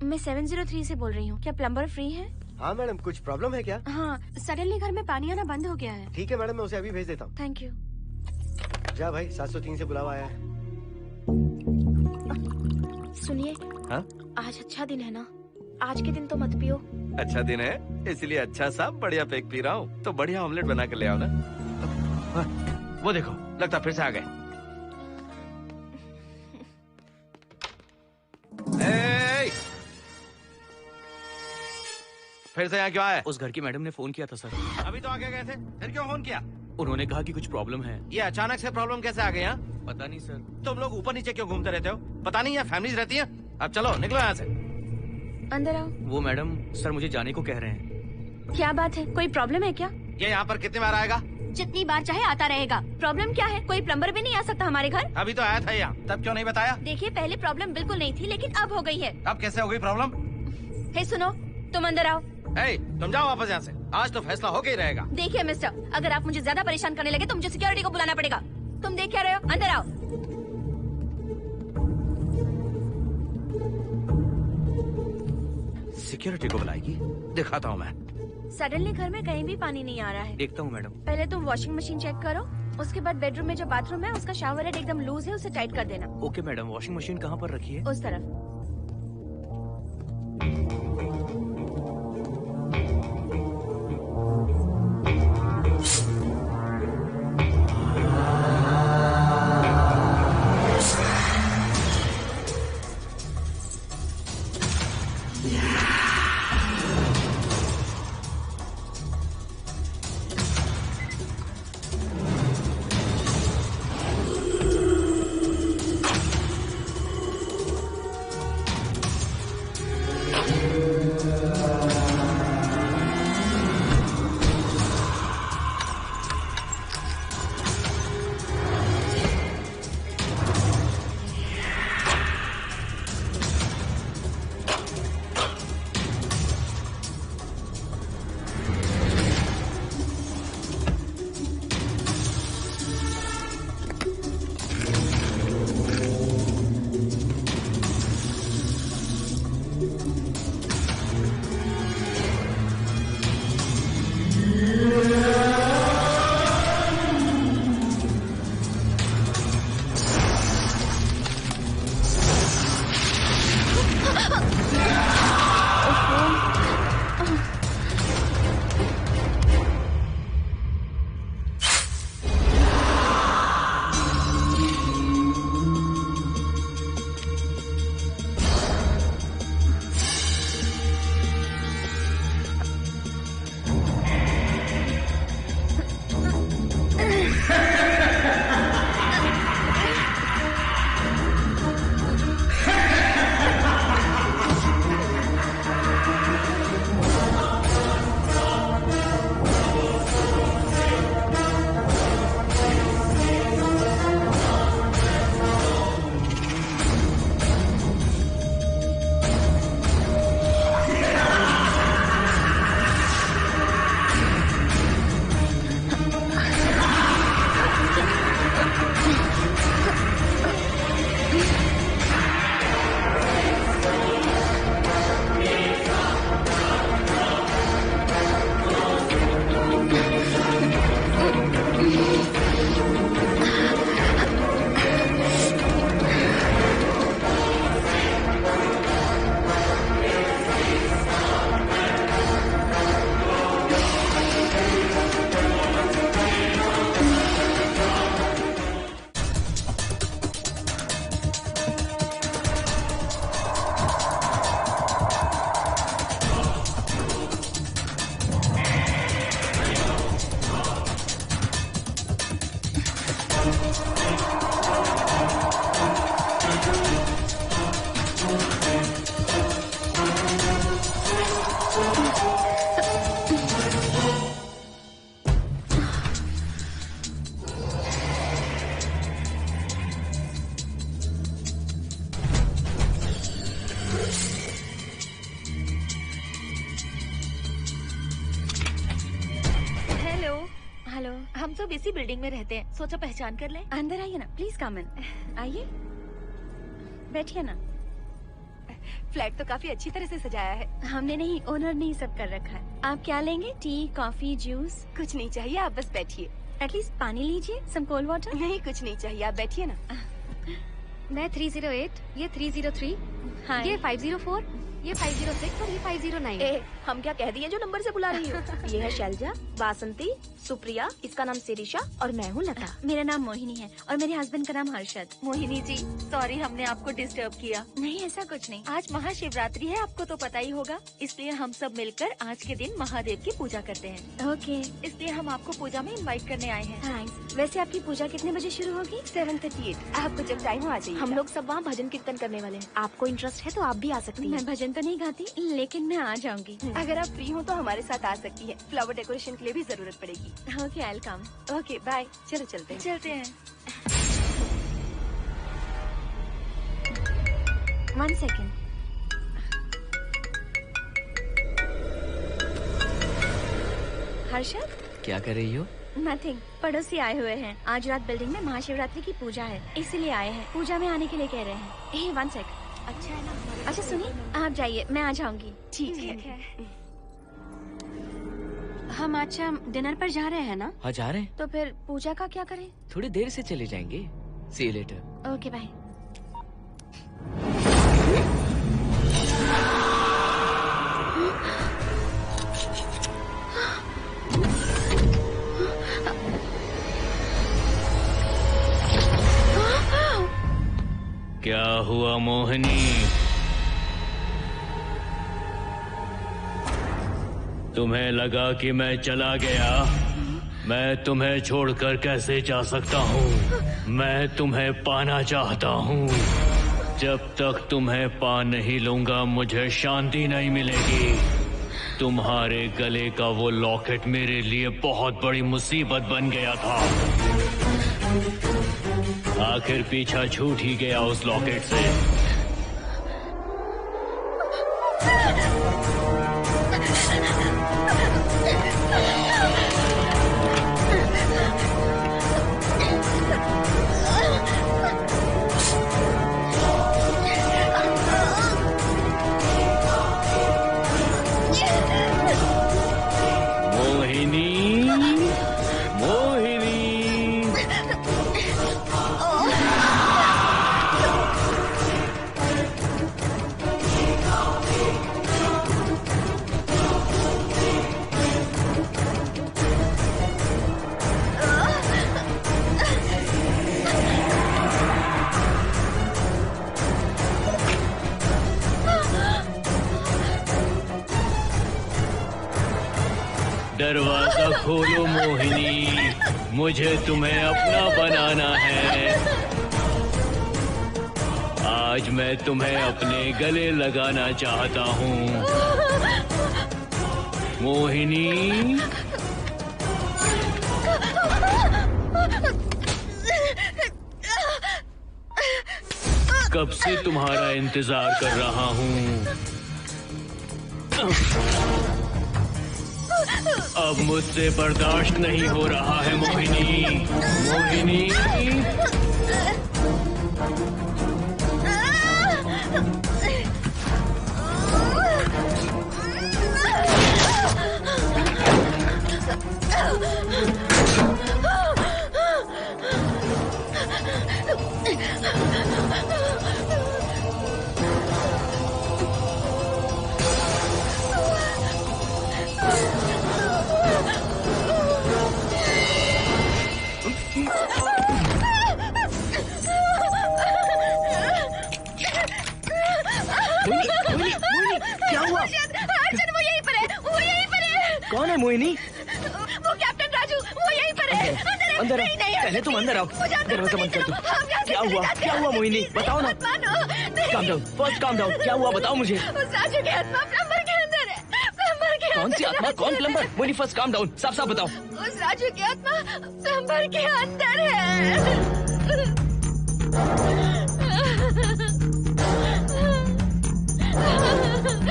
मैं 703 से बोल रही हूँ। क्या प्लम्बर फ्री है? हाँ मैडम, कुछ प्रॉब्लम है क्या? हाँ, सडनली घर में पानी आना बंद हो गया है। ठीक है मैडम, मैं उसे अभी भेज देता हूँ। Thank you. जा भाई, 703 से बुलावा आया है। सुनिए, हाँ? आज अच्छा दिन है ना? आज के दिन तो मत पियो। अच्छा दिन है, इसलिए अच्छा सा बढ़िया पेक पी रहा हूँ। तो बढ़िया ऑमलेट बना कर ले आओ ना। वो देखो, लगता फिर से आ गए। फिर से यहाँ क्यों आए? उस घर की मैडम ने फोन किया था सर। अभी तो आगे गए थे, फिर क्यों फोन किया? उन्होंने कहा कि कुछ प्रॉब्लम है। ये अचानक से प्रॉब्लम कैसे आ गई? यहाँ पता नहीं सर। तुम लोग ऊपर नीचे क्यों घूमते रहते हो? पता नहीं यहाँ फैमिलीज रहती हैं? अब चलो निकलो यहाँ से। अंदर आओ। वो मैडम सर मुझे जाने को कह रहे हैं। क्या बात है, कोई प्रॉब्लम है क्या? ये यहाँ पर कितनी बार आएगा? जितनी बार चाहे आता रहेगा। प्रॉब्लम क्या है? कोई प्लम्बर भी नहीं आ सकता हमारे घर? अभी तो आया था यहाँ, तब क्यों नहीं बताया? देखिए, पहले प्रॉब्लम बिल्कुल नहीं थी, लेकिन अब हो गई है। अब कैसे हो गई प्रॉब्लम? हे सुनो, तुम अंदर आओ। तुम जाओ वापस यहाँ से। आज तो फैसला होके ही रहेगा। देखिए मिस्टर, अगर आप मुझे ज्यादा परेशान करने लगे तो मुझे सिक्योरिटी को बुलाना पड़ेगा। तुम देख क्या रहे हो? अंदर आओ। सिक्योरिटी को बुलाएगी? दिखाता हूँ मैं। सडनली घर में कहीं भी पानी नहीं आ रहा है। देखता हूँ मैडम। पहले तुम वॉशिंग मशीन चेक करो, उसके बाद बेडरूम में जो बाथरूम है उसका शावर हेड एकदम लूज है, उसे टाइट कर देना। ओके मैडम, वॉशिंग मशीन कहाँ पर रखी है? उस तरफ। हम सब इसी बिल्डिंग में रहते हैं, सोचा पहचान कर लें। अंदर आइए ना, प्लीज कम इन। आइए, बैठिए ना। फ्लैट तो काफी अच्छी तरह से सजाया है। हमने नहीं, ओनर ने ही सब कर रखा है। आप क्या लेंगे? T, coffee, juice? कुछ नहीं चाहिए, आप बस बैठिए। एटलीस्ट पानी लीजिए, सम कोल्ड वाटर। नहीं, कुछ नहीं चाहिए, आप बैठिए ना। मैं 308, ये 303, हाँ। ये 504, ये 506 और ये 509। ए, हम क्या कह दिए जो नंबर से बुला रही हो? ये है शैलजा, वासंती, सुप्रिया, इसका नाम शिरीषा और मैं हूँ लता। मेरा नाम मोहिनी है और मेरे हस्बैंड का नाम हर्षद। मोहिनी जी, सॉरी हमने आपको डिस्टर्ब किया। नहीं, ऐसा कुछ नहीं। आज महाशिवरात्रि है, आपको तो पता ही होगा, इसलिए हम सब मिलकर आज के दिन महादेव की पूजा करते हैं। ओके, इसलिए हम आपको पूजा में इनवाइट करने आए हैं। थैंक्स। वैसे आपकी पूजा कितने बजे शुरू होगी? 7:38। आपको जब टाइम हो आ जाइए। हम लोग सब वहाँ भजन कीर्तन करने वाले हैं। आपको इंटरेस्ट है तो आप भी आ सकती हैं। मैं भजन तो नहीं गाती, लेकिन मैं आ जाऊंगी। अगर आप फ्री हो तो हमारे साथ आ सकती है। फ्लावर डेकोरेशन के लिए भी जरूरत पड़ेगी। Okay, I will come. Okay, bye. चलो चलते हैं। चलते हैं। 1 सेकेंड। हर्षद, क्या कर रही हो? नथिंग। पड़ोसी आए हुए हैं। आज रात बिल्डिंग में महाशिवरात्रि की पूजा है, इसीलिए आए हैं। पूजा में आने के लिए कह रहे हैं। 1 सेक। अच्छा है ना? अच्छा सुनिए, आप जाइए, मैं आ जाऊंगी। ठीक है। हम अच्छा डिनर पर जा रहे हैं ना? हाँ जा रहे हैं। तो फिर पूजा का क्या करें? थोड़ी देर से चले जाएंगे। See you later. Okay, bye. क्या हुआ मोहिनी? तुम्हें लगा कि मैं चला गया? मैं तुम्हें छोड़कर कैसे जा सकता हूँ? मैं तुम्हें पाना चाहता हूँ। जब तक तुम्हें पा नहीं लूंगा मुझे शांति नहीं मिलेगी। तुम्हारे गले का वो लॉकेट मेरे लिए बहुत बड़ी मुसीबत बन गया था। आखिर पीछा छूट ही गया उस लॉकेट से। दरवाजा खोलो मोहिनी, मुझे तुम्हें अपना बनाना है। आज मैं तुम्हें अपने गले लगाना चाहता हूँ मोहिनी। कब से तुम्हारा इंतजार कर रहा हूँ। अब मुझसे बर्दाश्त नहीं हो रहा है मोहिनी। मोहिनी क्या हुआ? वो यहीं पर है, वो यहीं पर है। कौन है मोहिनी? वो कैप्टन राजू, वो यहीं पर है। अंदर नहीं, नहीं, पहले तुम अंदर आओ। दरवाजा बंद कर दो। क्या हुआ? क्या हुआ मोहिनी? बताओ ना। Calm down, first calm down. क्या हुआ बताओ मुझे। उस राजू की आत्मा प्लम्बर के अंदर है। प्लम्बर के कौन सी आत्मा? कौन plumber? Mohini first calm down, साफ साफ बताओ। उस राजू की आत्मा प्लम्बर के अंदर है।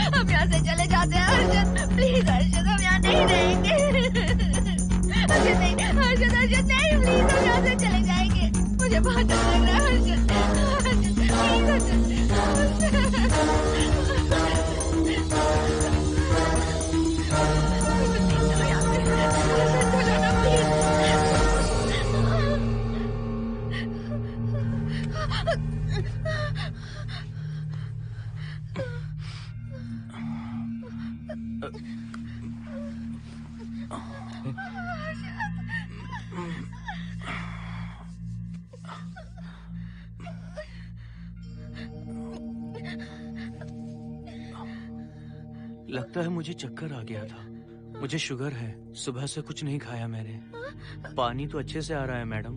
हम यहाँ से चले जाते हैं हर्षद, प्लीज हर्षद, हम यहाँ नहीं रहेंगे। हर्षद नहीं, हर्षद, हर्षद मुझे बहुत डर लग रहा है हर्षद। लगता है मुझे चक्कर आ गया था। मुझे शुगर है, सुबह से कुछ नहीं खाया मैंने। पानी तो अच्छे से आ रहा है मैडम।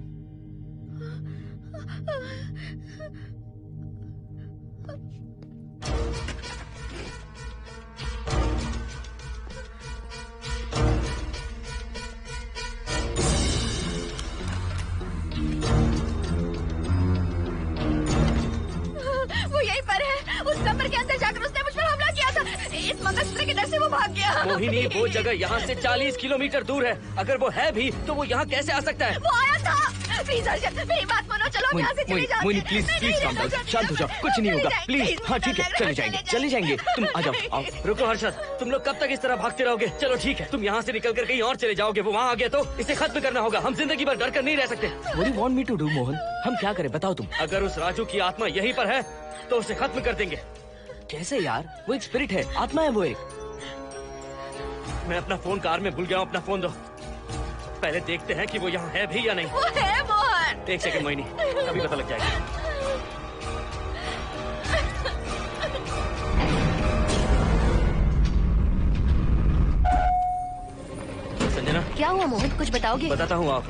वो यहीं पर है। उस कमरे के अंदर जाकर उसने मुझ पर हमला किया था। इस मंगलसूत्र के डर से वो भाग गया। मोहिनी, वो जगह यहाँ से 40 किलोमीटर दूर है। अगर वो है भी तो वो यहाँ कैसे आ सकता है? वो आया था। प्लीज अर्जुन, मेरी बात मानो, चलो यहाँ से चले जाते हैं। प्लीज प्लीज काम डाउन, शांत हो जाओ, कुछ नहीं होगा प्लीज। हाँ ठीक है, चले जाएंगे। तुम आ जाओ, आओ। रुको हर्षद, तुम लोग कब तक इस तरह भागते रहोगे? चलो ठीक है, तुम यहाँ से निकल कर कहीं और चले जाओगे। वो वहाँ आ गया तो इसे खत्म करना होगा। हम जिंदगी भर डर कर नहीं रह सकते। What do you want me to do, Mohan? हम क्या करें बताओ तुम। अगर उस राजू की आत्मा यहीं पर है तो उसे खत्म कर देंगे। कैसे यार? वो एक स्पिरिट है, आत्मा है वो एक। मैं अपना फोन कार में भूल गया हूँ। अपना फोन दो। पहले देखते हैं कि वो यहाँ है भी या नहीं। वो है मोहन। एक सेकंड मोहिनी, अभी पता लग जाएगा। संजना, क्या हुआ मोहन, कुछ बताओगे? बताता हूँ आप।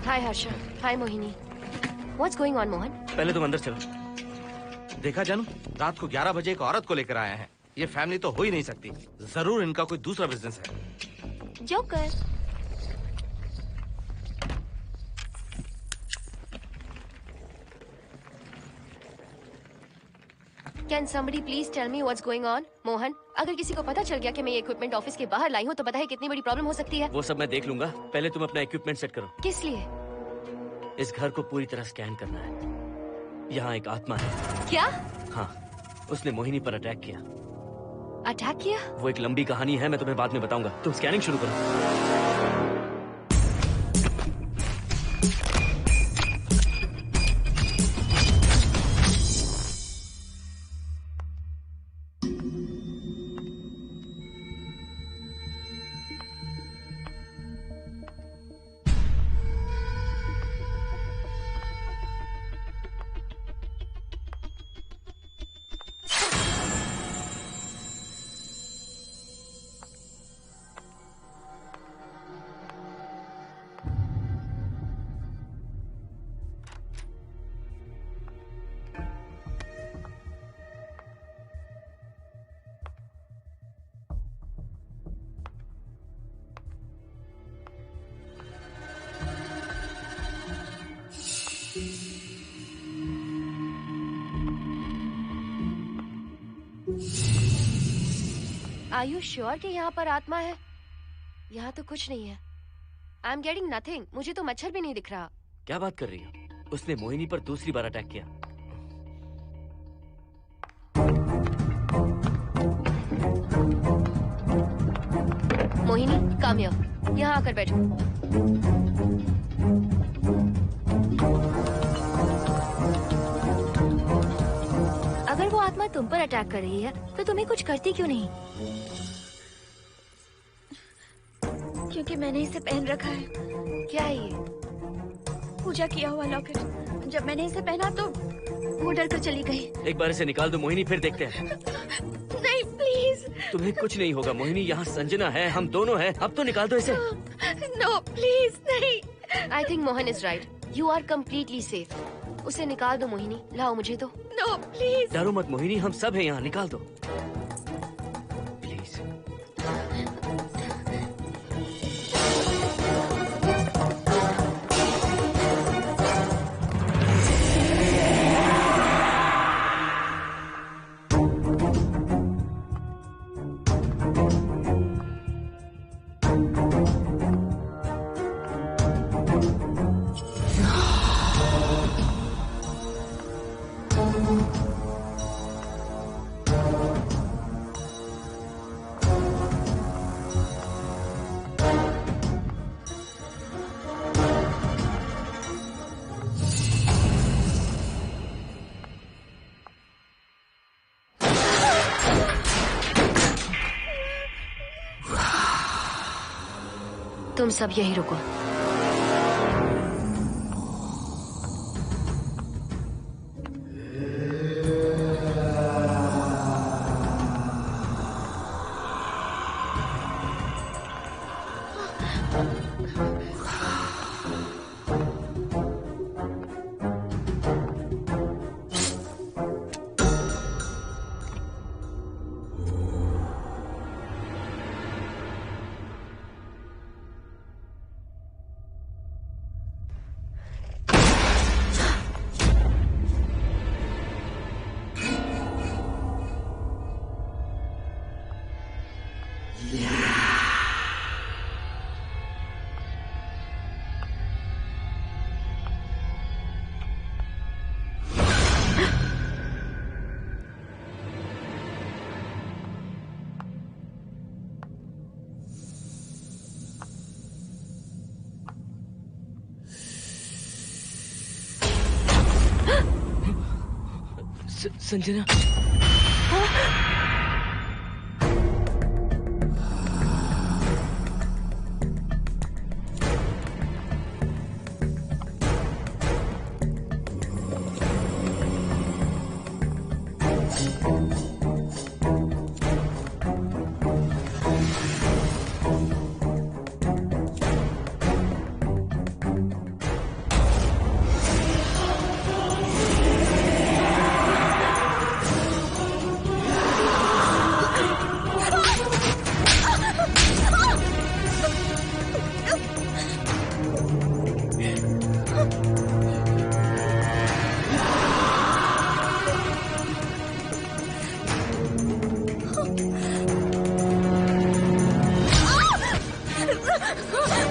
हाय हर्षा, हाय Mohini. What's going on Mohan? पहले तुम अंदर चलो। देखा जानू, रात को 11 बजे एक औरत को लेकर आया है। ये फैमिली तो हो ही नहीं सकती। जरूर इनका कोई दूसरा बिजनेस है। Joker. Can somebody please tell me what's going on? Mohan, अगर किसी को पता चल गया कि मैं ये इक्विपमेंट ऑफिस के बाहर लाई हूँ तो पता है कितनी बड़ी प्रॉब्लम हो सकती है। वो सब मैं देख लूंगा। पहले तुम अपना इक्विपमेंट सेट करो। किस लिए? इस घर को पूरी तरह स्कैन करना है। यहाँ एक आत्मा है। क्या? हाँ, उसने मोहिनी पर अटैक किया। अटैक किया? वो एक लंबी कहानी है, मैं तुम्हें बाद में बताऊंगा। तुम स्कैनिंग शुरू करो। Are you sure कि यहाँ पर आत्मा है? यहाँ तो कुछ नहीं है। I am getting nothing. मुझे तो मच्छर भी नहीं दिख रहा। क्या बात कर रही हो? उसने मोहिनी पर दूसरी बार अटैक किया। Mohini, come here. यहाँ आकर बैठो। अगर वो आत्मा तुम पर अटैक कर रही है तो तुम्हें कुछ करती क्यों नहीं? क्योंकि मैंने इसे पहन रखा है। क्या है ये? पूजा किया हुआ लॉकेट। जब मैंने इसे पहना तो वो डर कर चली गई। एक बार इसे निकाल दो मोहिनी, फिर देखते हैं। नहीं प्लीज। तुम्हें कुछ नहीं होगा मोहिनी, यहाँ संजना है, हम दोनों हैं। अब तो निकाल दो इसे। नो प्लीज नहीं। I think Mohan is right. You are completely safe. उसे निकाल दो मोहिनी। लाओ मुझे दो। No please. डरो मत मोहिनी, हम सब हैं यहाँ, निकाल दो प्लीज। तुम सब यही रुको। संजना,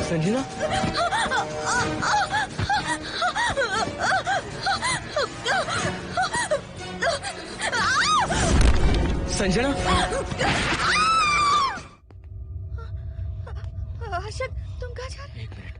संजना, संजना, हर्षद, तुम कहाँ जा रहे? एक मिनट।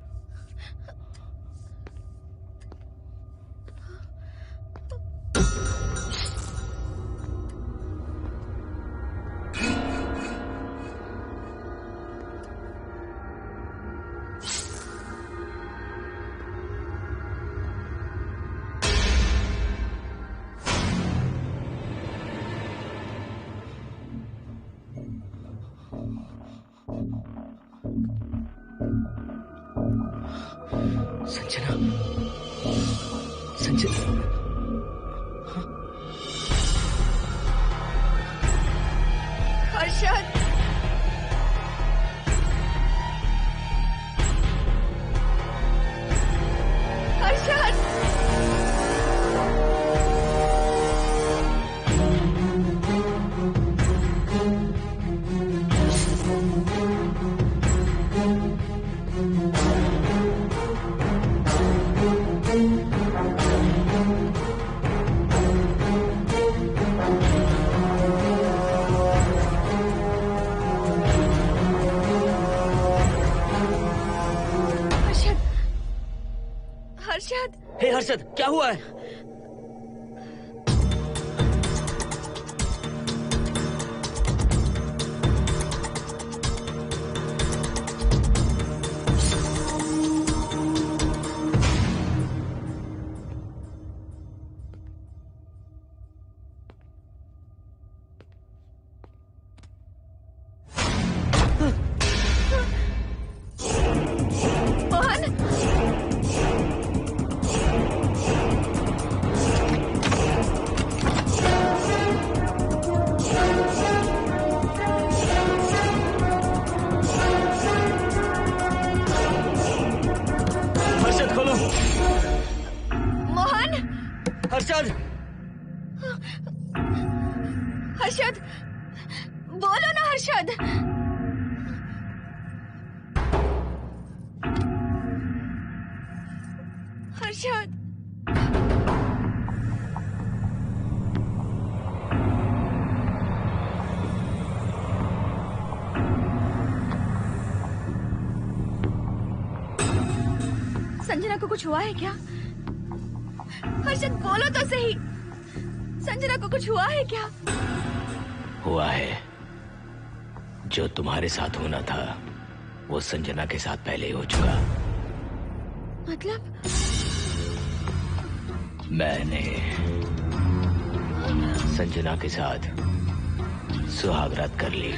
संजना, संजना, हर्षद, हर्षद, हर्षद, हे हर्षद, क्या हुआ है? हर्षद, हर्षद, बोलो ना हर्षद। हर्षद, संजना को कुछ हुआ है क्या? हर्षद बोलो तो सही, संजना को कुछ हुआ है क्या? हुआ है, जो तुम्हारे साथ होना था वो संजना के साथ पहले ही हो चुका। मतलब? मैंने संजना के साथ सुहागरात कर ली।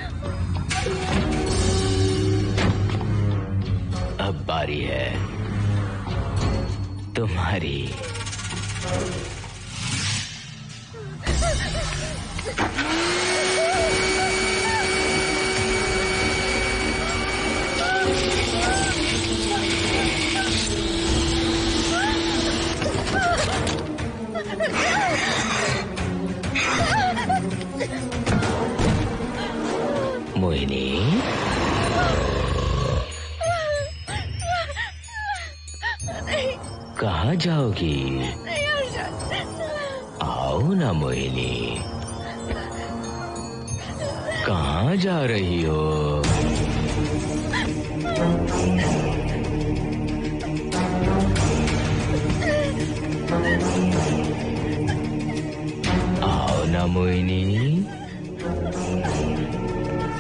अब बारी है तुम्हारी। मोहिनी, कहाँ जाओगी? आओ ना मोहिनी, कहाँ जा रही हो? आओ ना मोहिनी,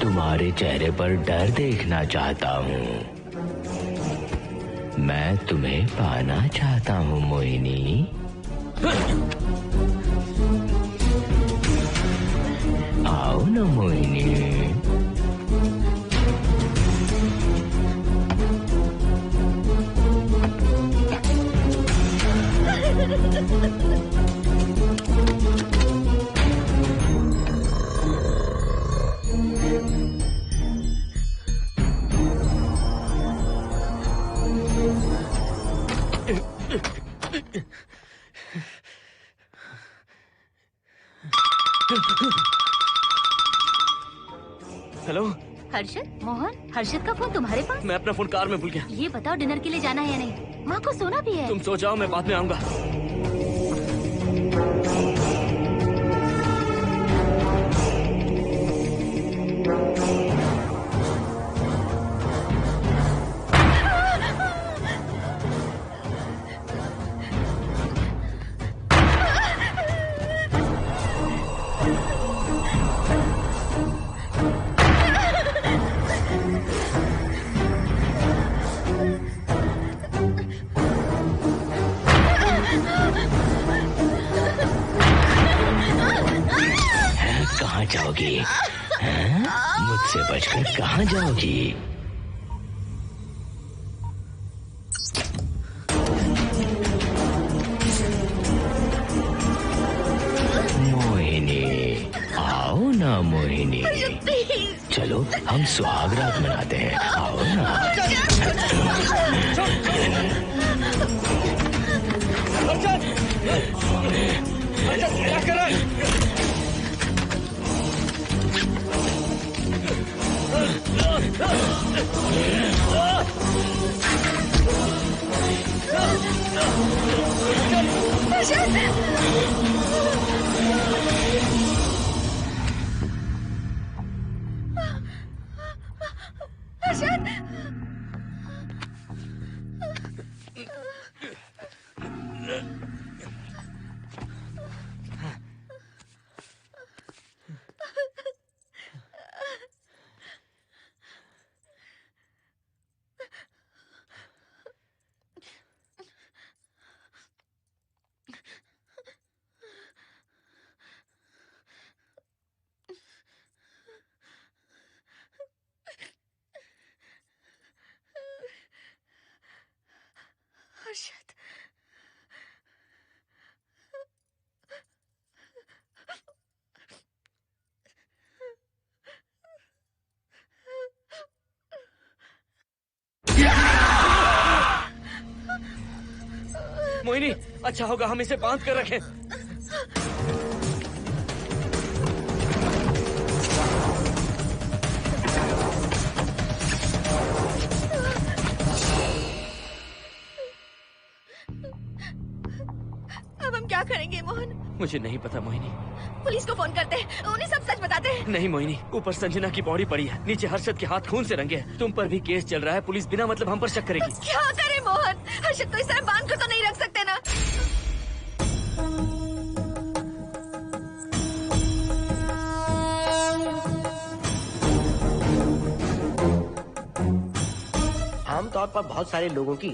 तुम्हारे चेहरे पर डर देखना चाहता हूँ। मैं तुम्हें पाना चाहता हूँ मोहिनी। आओ ना मोहिनी। हेलो हर्षद, मोहन, हर्षद का फोन तुम्हारे पास? मैं अपना फोन कार में भूल गया। ये बताओ डिनर के लिए जाना है या नहीं? माँ को सोना भी है। तुम सो जाओ, मैं बाद में आऊंगा। कहाँ जाओगी? मुझसे बचकर कहाँ जाओगी? मोहिनी, आओ ना मोहिनी। चलो हम सुहागरात मनाते हैं, आओ ना। हर्षद, मोहिनी, अच्छा होगा हम इसे बांध कर रखें। अब हम क्या करेंगे मोहन? मुझे नहीं पता मोहिनी। पुलिस को फोन करते हैं, उन्हें सब सच बताते हैं। नहीं मोहिनी, ऊपर संजना की बॉडी पड़ी है, नीचे हर्षद के हाथ खून से रंगे हैं। तुम पर भी केस चल रहा है, पुलिस बिना मतलब हम पर शक करेगी। तो क्या करे मोहन? हर्षद को इस तरह बांध कर तो नहीं रख सकते ना। आमतौर पर बहुत सारे लोगों की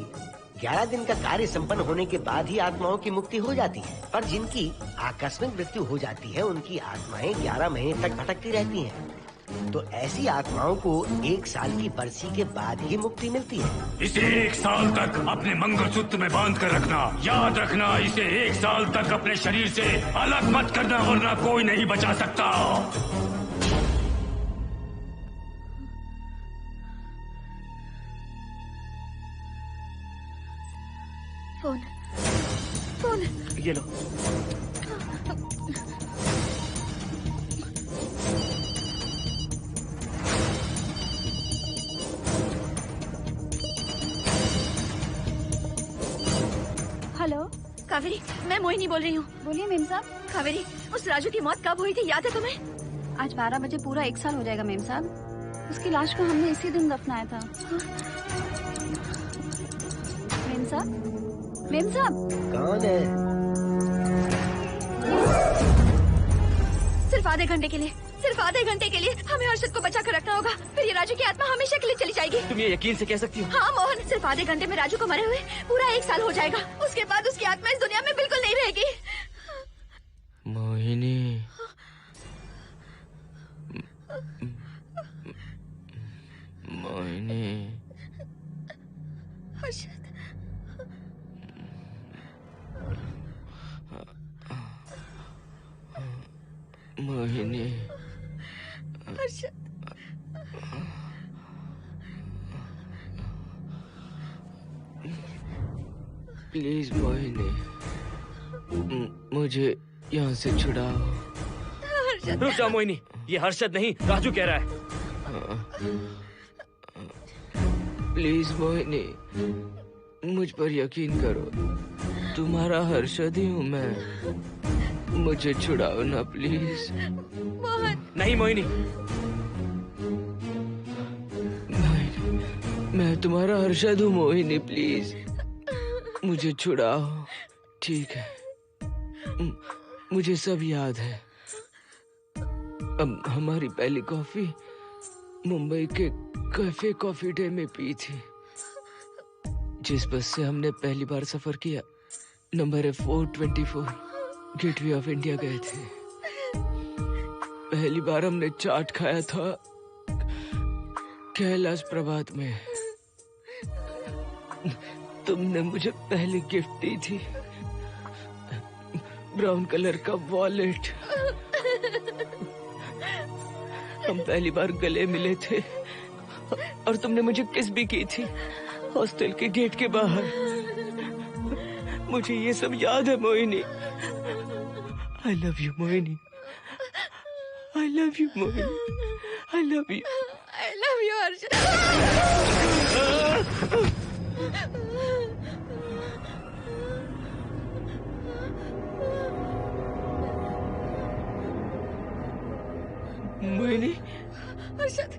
11 दिन का कार्य संपन्न होने के बाद ही आत्माओं की मुक्ति हो जाती है, पर जिनकी आकस्मिक मृत्यु हो जाती है उनकी आत्माएं 11 महीने तक भटकती रहती हैं। तो ऐसी आत्माओं को 1 साल की बरसी के बाद ही मुक्ति मिलती है। इसे 1 साल तक अपने मंगलसूत्र में बांध कर रखना। याद रखना, इसे 1 साल तक अपने शरीर से अलग मत करना, वरना कोई नहीं बचा सकता। फोन ये लो। हेलो कावेरी, मैं मोहिनी बोल रही हूँ। बोलिए मेम साहब। कावेरी, उस राजू की मौत कब हुई थी, याद है तुम्हें? आज 12 बजे पूरा 1 साल हो जाएगा मेम साहब। उसकी लाश को हमने इसी दिन दफनाया था। मेम साहब, मेम साहब। कौन है? सिर्फ आधे घंटे के लिए, सिर्फ आधे घंटे के लिए हमें हर्षद को बचा कर रखना होगा, फिर ये राजू की आत्मा हमेशा के लिए चली जाएगी। तुम ये यकीन से कह सकती हो? हाँ मोहन, सिर्फ आधे घंटे में राजू को मरे हुए पूरा 1 साल हो जाएगा। उसके बाद उसकी आत्मा इस दुनिया में बिल्कुल नहीं रहेगी। मोहिनी, मोहिनी, हर्षद, मोहिनी, हर्षद, प्लीज मोहिनी, मुझे यहाँ से छुड़ाओ। रुक जाओ मोहिनी, ये हर्षद नहीं राजू कह रहा है। प्लीज मोहिनी, मुझ पर यकीन करो, तुम्हारा हर्षद ही हूँ मैं। मुझे छुड़ाओ ना प्लीज। मोहन। नहीं मोहिनी, मैं तुम्हारा हर्षद हूँ मोहिनी, प्लीज मुझे छुड़ाओ। ठीक है, मुझे सब याद है। अब हमारी पहली कॉफी मुंबई के कैफे कॉफी डे में पी थी। जिस बस से हमने पहली बार सफर किया, नंबर है 424, गेटवे ऑफ इंडिया गए थे। पहली बार हमने चाट खाया था कैलाश प्रभात में। तुमने मुझे पहली गिफ्ट दी थी, ब्राउन कलर का वॉलेट। हम पहली बार गले मिले थे और तुमने मुझे किस भी की थी हॉस्टल के गेट के बाहर। मुझे ये सब याद है Mohini. I love you Mohini, I love you Mohini, I love you, I love you Harshad. Mohini, Harshad,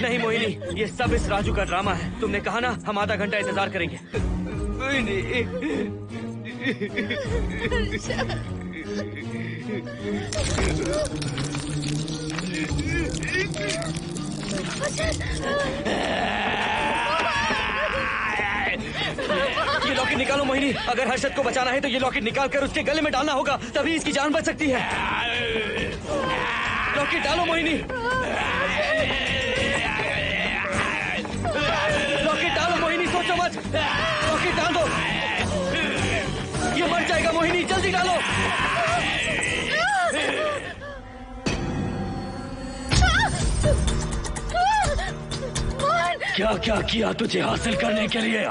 नहीं मोहिनी, ये सब इस राजू का ड्रामा है। तुमने कहा ना हम आधा घंटा इंतजार करेंगे। ये लॉकेट निकालो मोहिनी। अगर हर्षद को बचाना है तो ये लॉकेट निकाल कर उसके गले में डालना होगा, तभी इसकी जान बच सकती है। लॉकेट डालो मोहिनी, लॉकेट डालो मोहिनी, सोचो मत। लॉकेट डाल दो, ये मर जाएगा मोहिनी। मोहिनी जल्दी डालो। क्या क्या किया तुझे हासिल करने के लिए?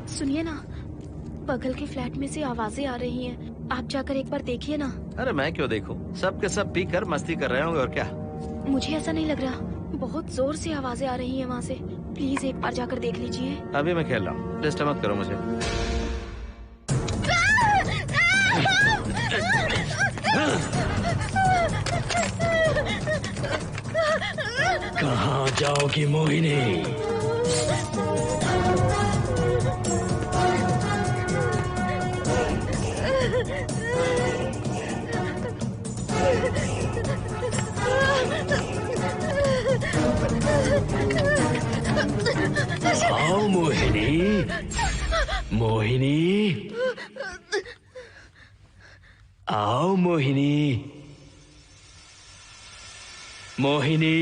सुनिए ना, बगल के फ्लैट में से आवाजें आ रही हैं। आप जाकर एक बार देखिए ना। अरे मैं क्यों देखूं? सब के सब पी कर मस्ती कर रहे होंगे और क्या। मुझे ऐसा नहीं लग रहा, बहुत जोर से आवाजें आ रही हैं वहाँ से। प्लीज एक बार जाकर देख लीजिए। अभी मैं खेल रहा हूँ, डिस्टर्ब मत करो मुझे। कहाँ जाओगी मोहिनी? आओ मोहिनी, मोहिनी, आओ मोहिनी, मोहिनी।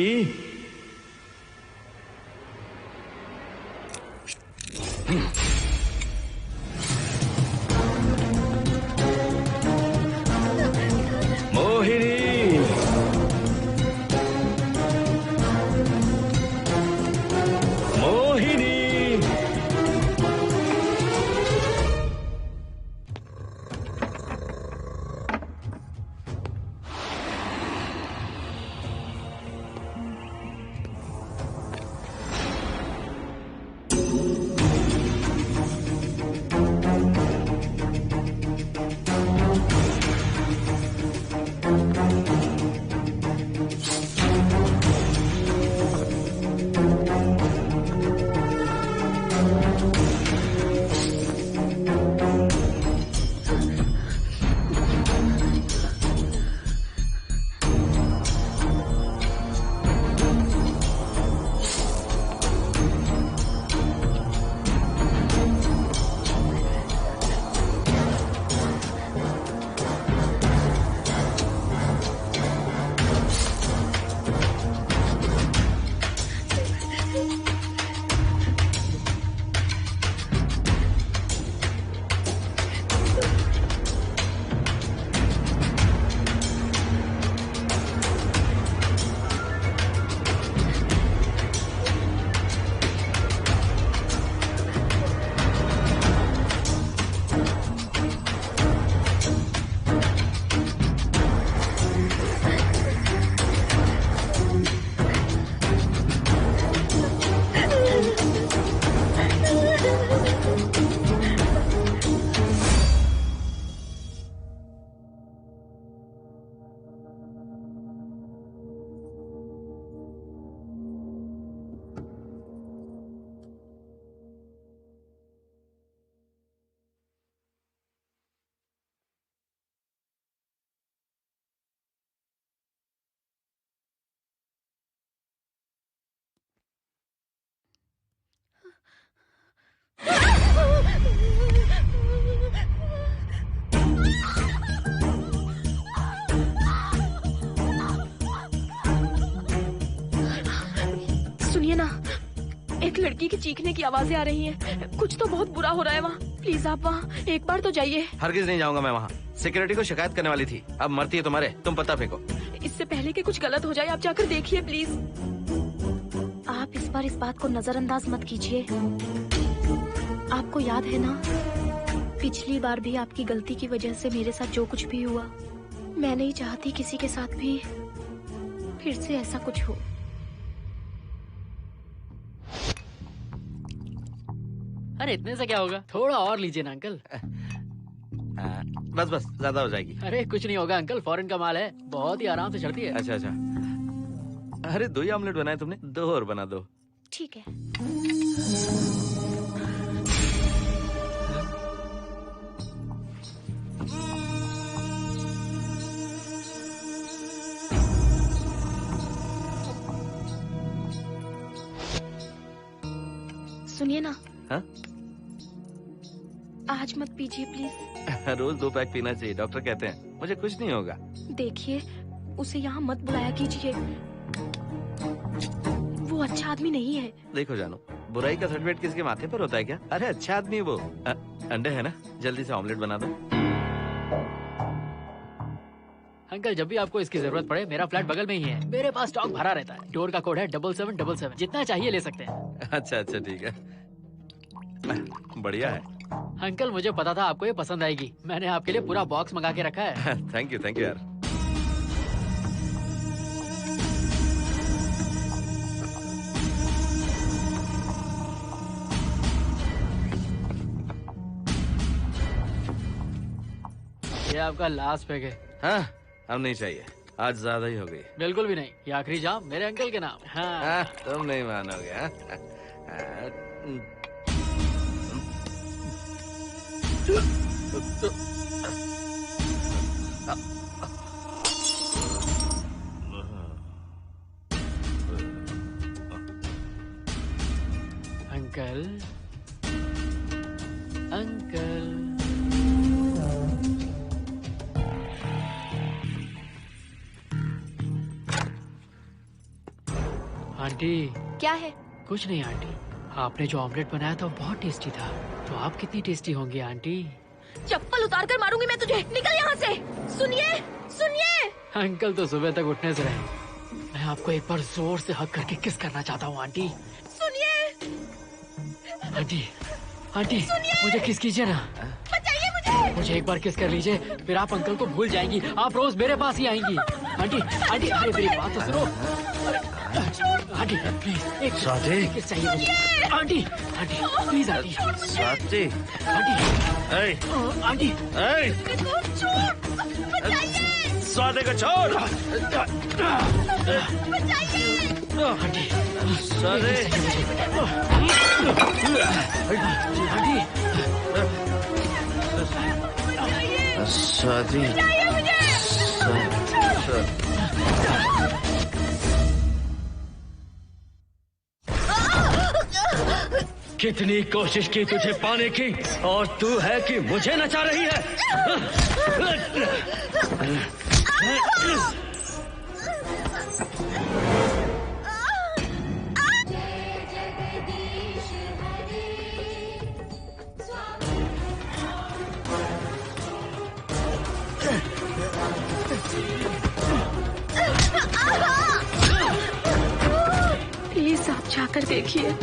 मोहिनी, मोहिनी। सुनिए ना, एक लड़की की चीखने की आवाजें आ रही हैं। कुछ तो बहुत बुरा हो रहा है वहाँ। प्लीज आप वहाँ एक बार तो जाइए। हरगिज नहीं जाऊंगा मैं वहाँ। सिक्योरिटी को शिकायत करने वाली थी, अब मरती है तुम्हारे, तुम पता फेंको। इससे पहले कि कुछ गलत हो जाए आप जाकर देखिए प्लीज। आप इस बार इस बात को नजरअंदाज मत कीजिए। आपको याद है ना, पिछली बार भी आपकी गलती की वजह से मेरे साथ जो कुछ भी हुआ, मैं नहीं चाहती किसी के साथ भी फिर से ऐसा कुछ हो। अरे इतने से क्या होगा, थोड़ा और लीजिए ना अंकल। बस बस, ज्यादा हो जाएगी। अरे कुछ नहीं होगा अंकल, फॉरेन का माल है, बहुत ही आराम से चढ़ती है। अच्छा अच्छा। अरे 2 ही ऑमलेट बनाए तुमने, 2 और बना दो। ठीक है। सुनिए ना। हाँ? आज मत पीजिए प्लीज। रोज 2 पैक पीना चाहिए, डॉक्टर कहते हैं। मुझे कुछ नहीं होगा। देखिए, उसे यहाँ मत बुलाया कीजिए, वो अच्छा आदमी नहीं है। देखो जानो, बुराई का सर्टिफिकेट किसके माथे पर होता है क्या? अरे अच्छा आदमी वो। अंडे है ना, जल्दी से ऑमलेट बना दो। अंकल जब भी आपको इसकी जरूरत पड़े, मेरा फ्लैट बगल में ही है। मेरे पास स्टॉक भरा रहता है। डोर का कोड है 7777। जितना चाहिए ले सकते हैं। अच्छा अच्छा ठीक है, बढ़िया है। अंकल मुझे पता था आपको ये पसंद आएगी। मैंने आपके लिए पूरा बॉक्स मंगा के रखा है। थैंक यू यार। ये आपका लास्ट पैक है। हाँ, अब नहीं चाहिए, आज ज्यादा ही हो गई। बिल्कुल भी नहीं, ये आखिरी जाम मेरे अंकल के नाम। हाँ। तुम नहीं मानोगे। Uncle uncle aunty. क्या है? कुछ नहीं आंटी, आपने जो ऑमलेट बनाया था वो बहुत टेस्टी था। तो आप कितनी टेस्टी होंगी आंटी? चप्पल उतार कर मारूंगी मैं तुझे। निकल यहाँ से। सुनिए सुनिए। अंकल तो सुबह तक उठने से रहे। मैं आपको एक बार जोर से हक करके किस करना चाहता हूँ आंटी। सुनिए आंटी। आंटी मुझे किस कीजिए ना। बचाइए मुझे। मुझे एक बार किस कर लीजिए, फिर आप अंकल को भूल जाएंगी। आप रोज मेरे पास ही आएंगी। आंटी आंटी अरे मेरी बात तो सुनो। आंटी प्लीज एक किस चाहिए मुझे। Aunty aunty please aunty. Swati. Aunty aunty Swati को छोड़। आंटी स्वाति। स्वाति। कितनी कोशिश की तुझे पाने की, और तू है कि मुझे नचा रही है। प्लीज आप जाकर देखिए।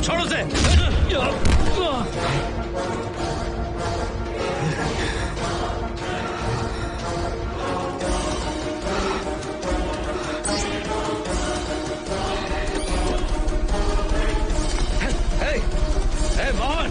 छोड़ो से। Hey, Mohan!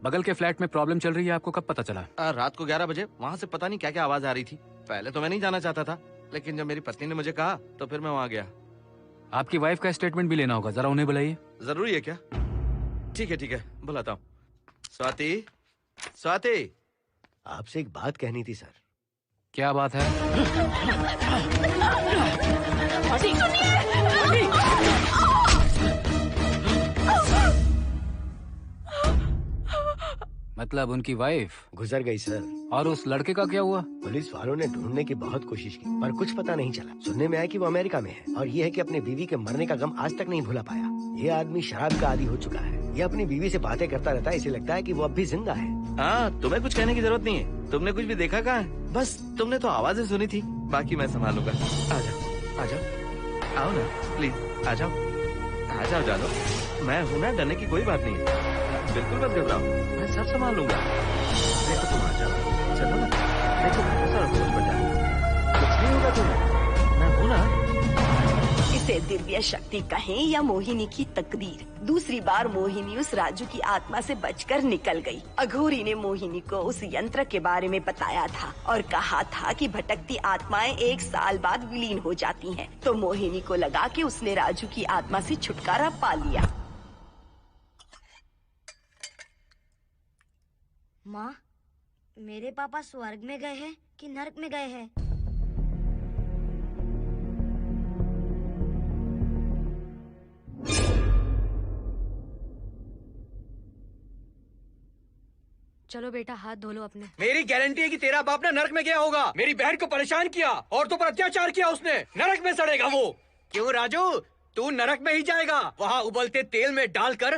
बगल के फ्लैट में प्रॉब्लम चल रही है, आपको कब पता चला? रात को 11 बजे वहाँ से पता नहीं क्या क्या आवाज आ रही थी। पहले तो मैं नहीं जाना चाहता था, लेकिन जब मेरी पत्नी ने मुझे कहा तो फिर मैं वहाँ गया। आपकी वाइफ का स्टेटमेंट भी लेना होगा, जरा उन्हें बुलाइए। जरूरी है क्या? ठीक है, बुलाता हूँ। स्वाति, स्वाति, आपसे एक बात कहनी थी सर। क्या बात है? मतलब उनकी वाइफ गुजर गई सर। और उस लड़के का क्या हुआ? पुलिस वालों ने ढूंढने की बहुत कोशिश की पर कुछ पता नहीं चला। सुनने में आया कि वो अमेरिका में है और ये है कि अपने बीवी के मरने का गम आज तक नहीं भुला पाया। ये आदमी शराब का आदी हो चुका है। ये अपनी बीवी से बातें करता रहता है, इसे लगता है कि वो अब भी जिंदा है। हाँ, तुम्हें कुछ कहने की जरूरत नहीं है। तुमने कुछ भी देखा कहाँ है? बस तुमने तो आवाजें सुनी थी, बाकी मैं संभालूंगा। आ जाओ, आओ ना प्लीज, आ जाओ जानो। मैं हूँ ना, डरने की कोई बात नहीं है। बिल्कुल मत घबराओ, मैं सब संभाल लूंगा। देखो तुम आ जाओ, चलो ना। देखो सारा बोझ बढ़ जाए, कुछ नहीं होगा तुम्हें, मैं हूँ ना। इसे दिव्य शक्ति कहें या मोहिनी की तकदीर, दूसरी बार मोहिनी उस राजू की आत्मा से बचकर निकल गई। अघोरी ने मोहिनी को उस यंत्र के बारे में बताया था और कहा था कि भटकती आत्माएं 1 साल बाद विलीन हो जाती हैं। तो मोहिनी को लगा कि उसने राजू की आत्मा से छुटकारा पा लिया। माँ, मेरे पापा स्वर्ग में गए हैं कि नरक में गए हैं? चलो बेटा, हाथ धो लो अपने। मेरी गारंटी है कि तेरा बाप ना नरक में गया होगा। मेरी बहन को परेशान किया, औरतों पर अत्याचार किया उसने। नरक में सड़ेगा वो। क्यों राजू, तू नरक में ही जाएगा। वहाँ उबलते तेल में डालकर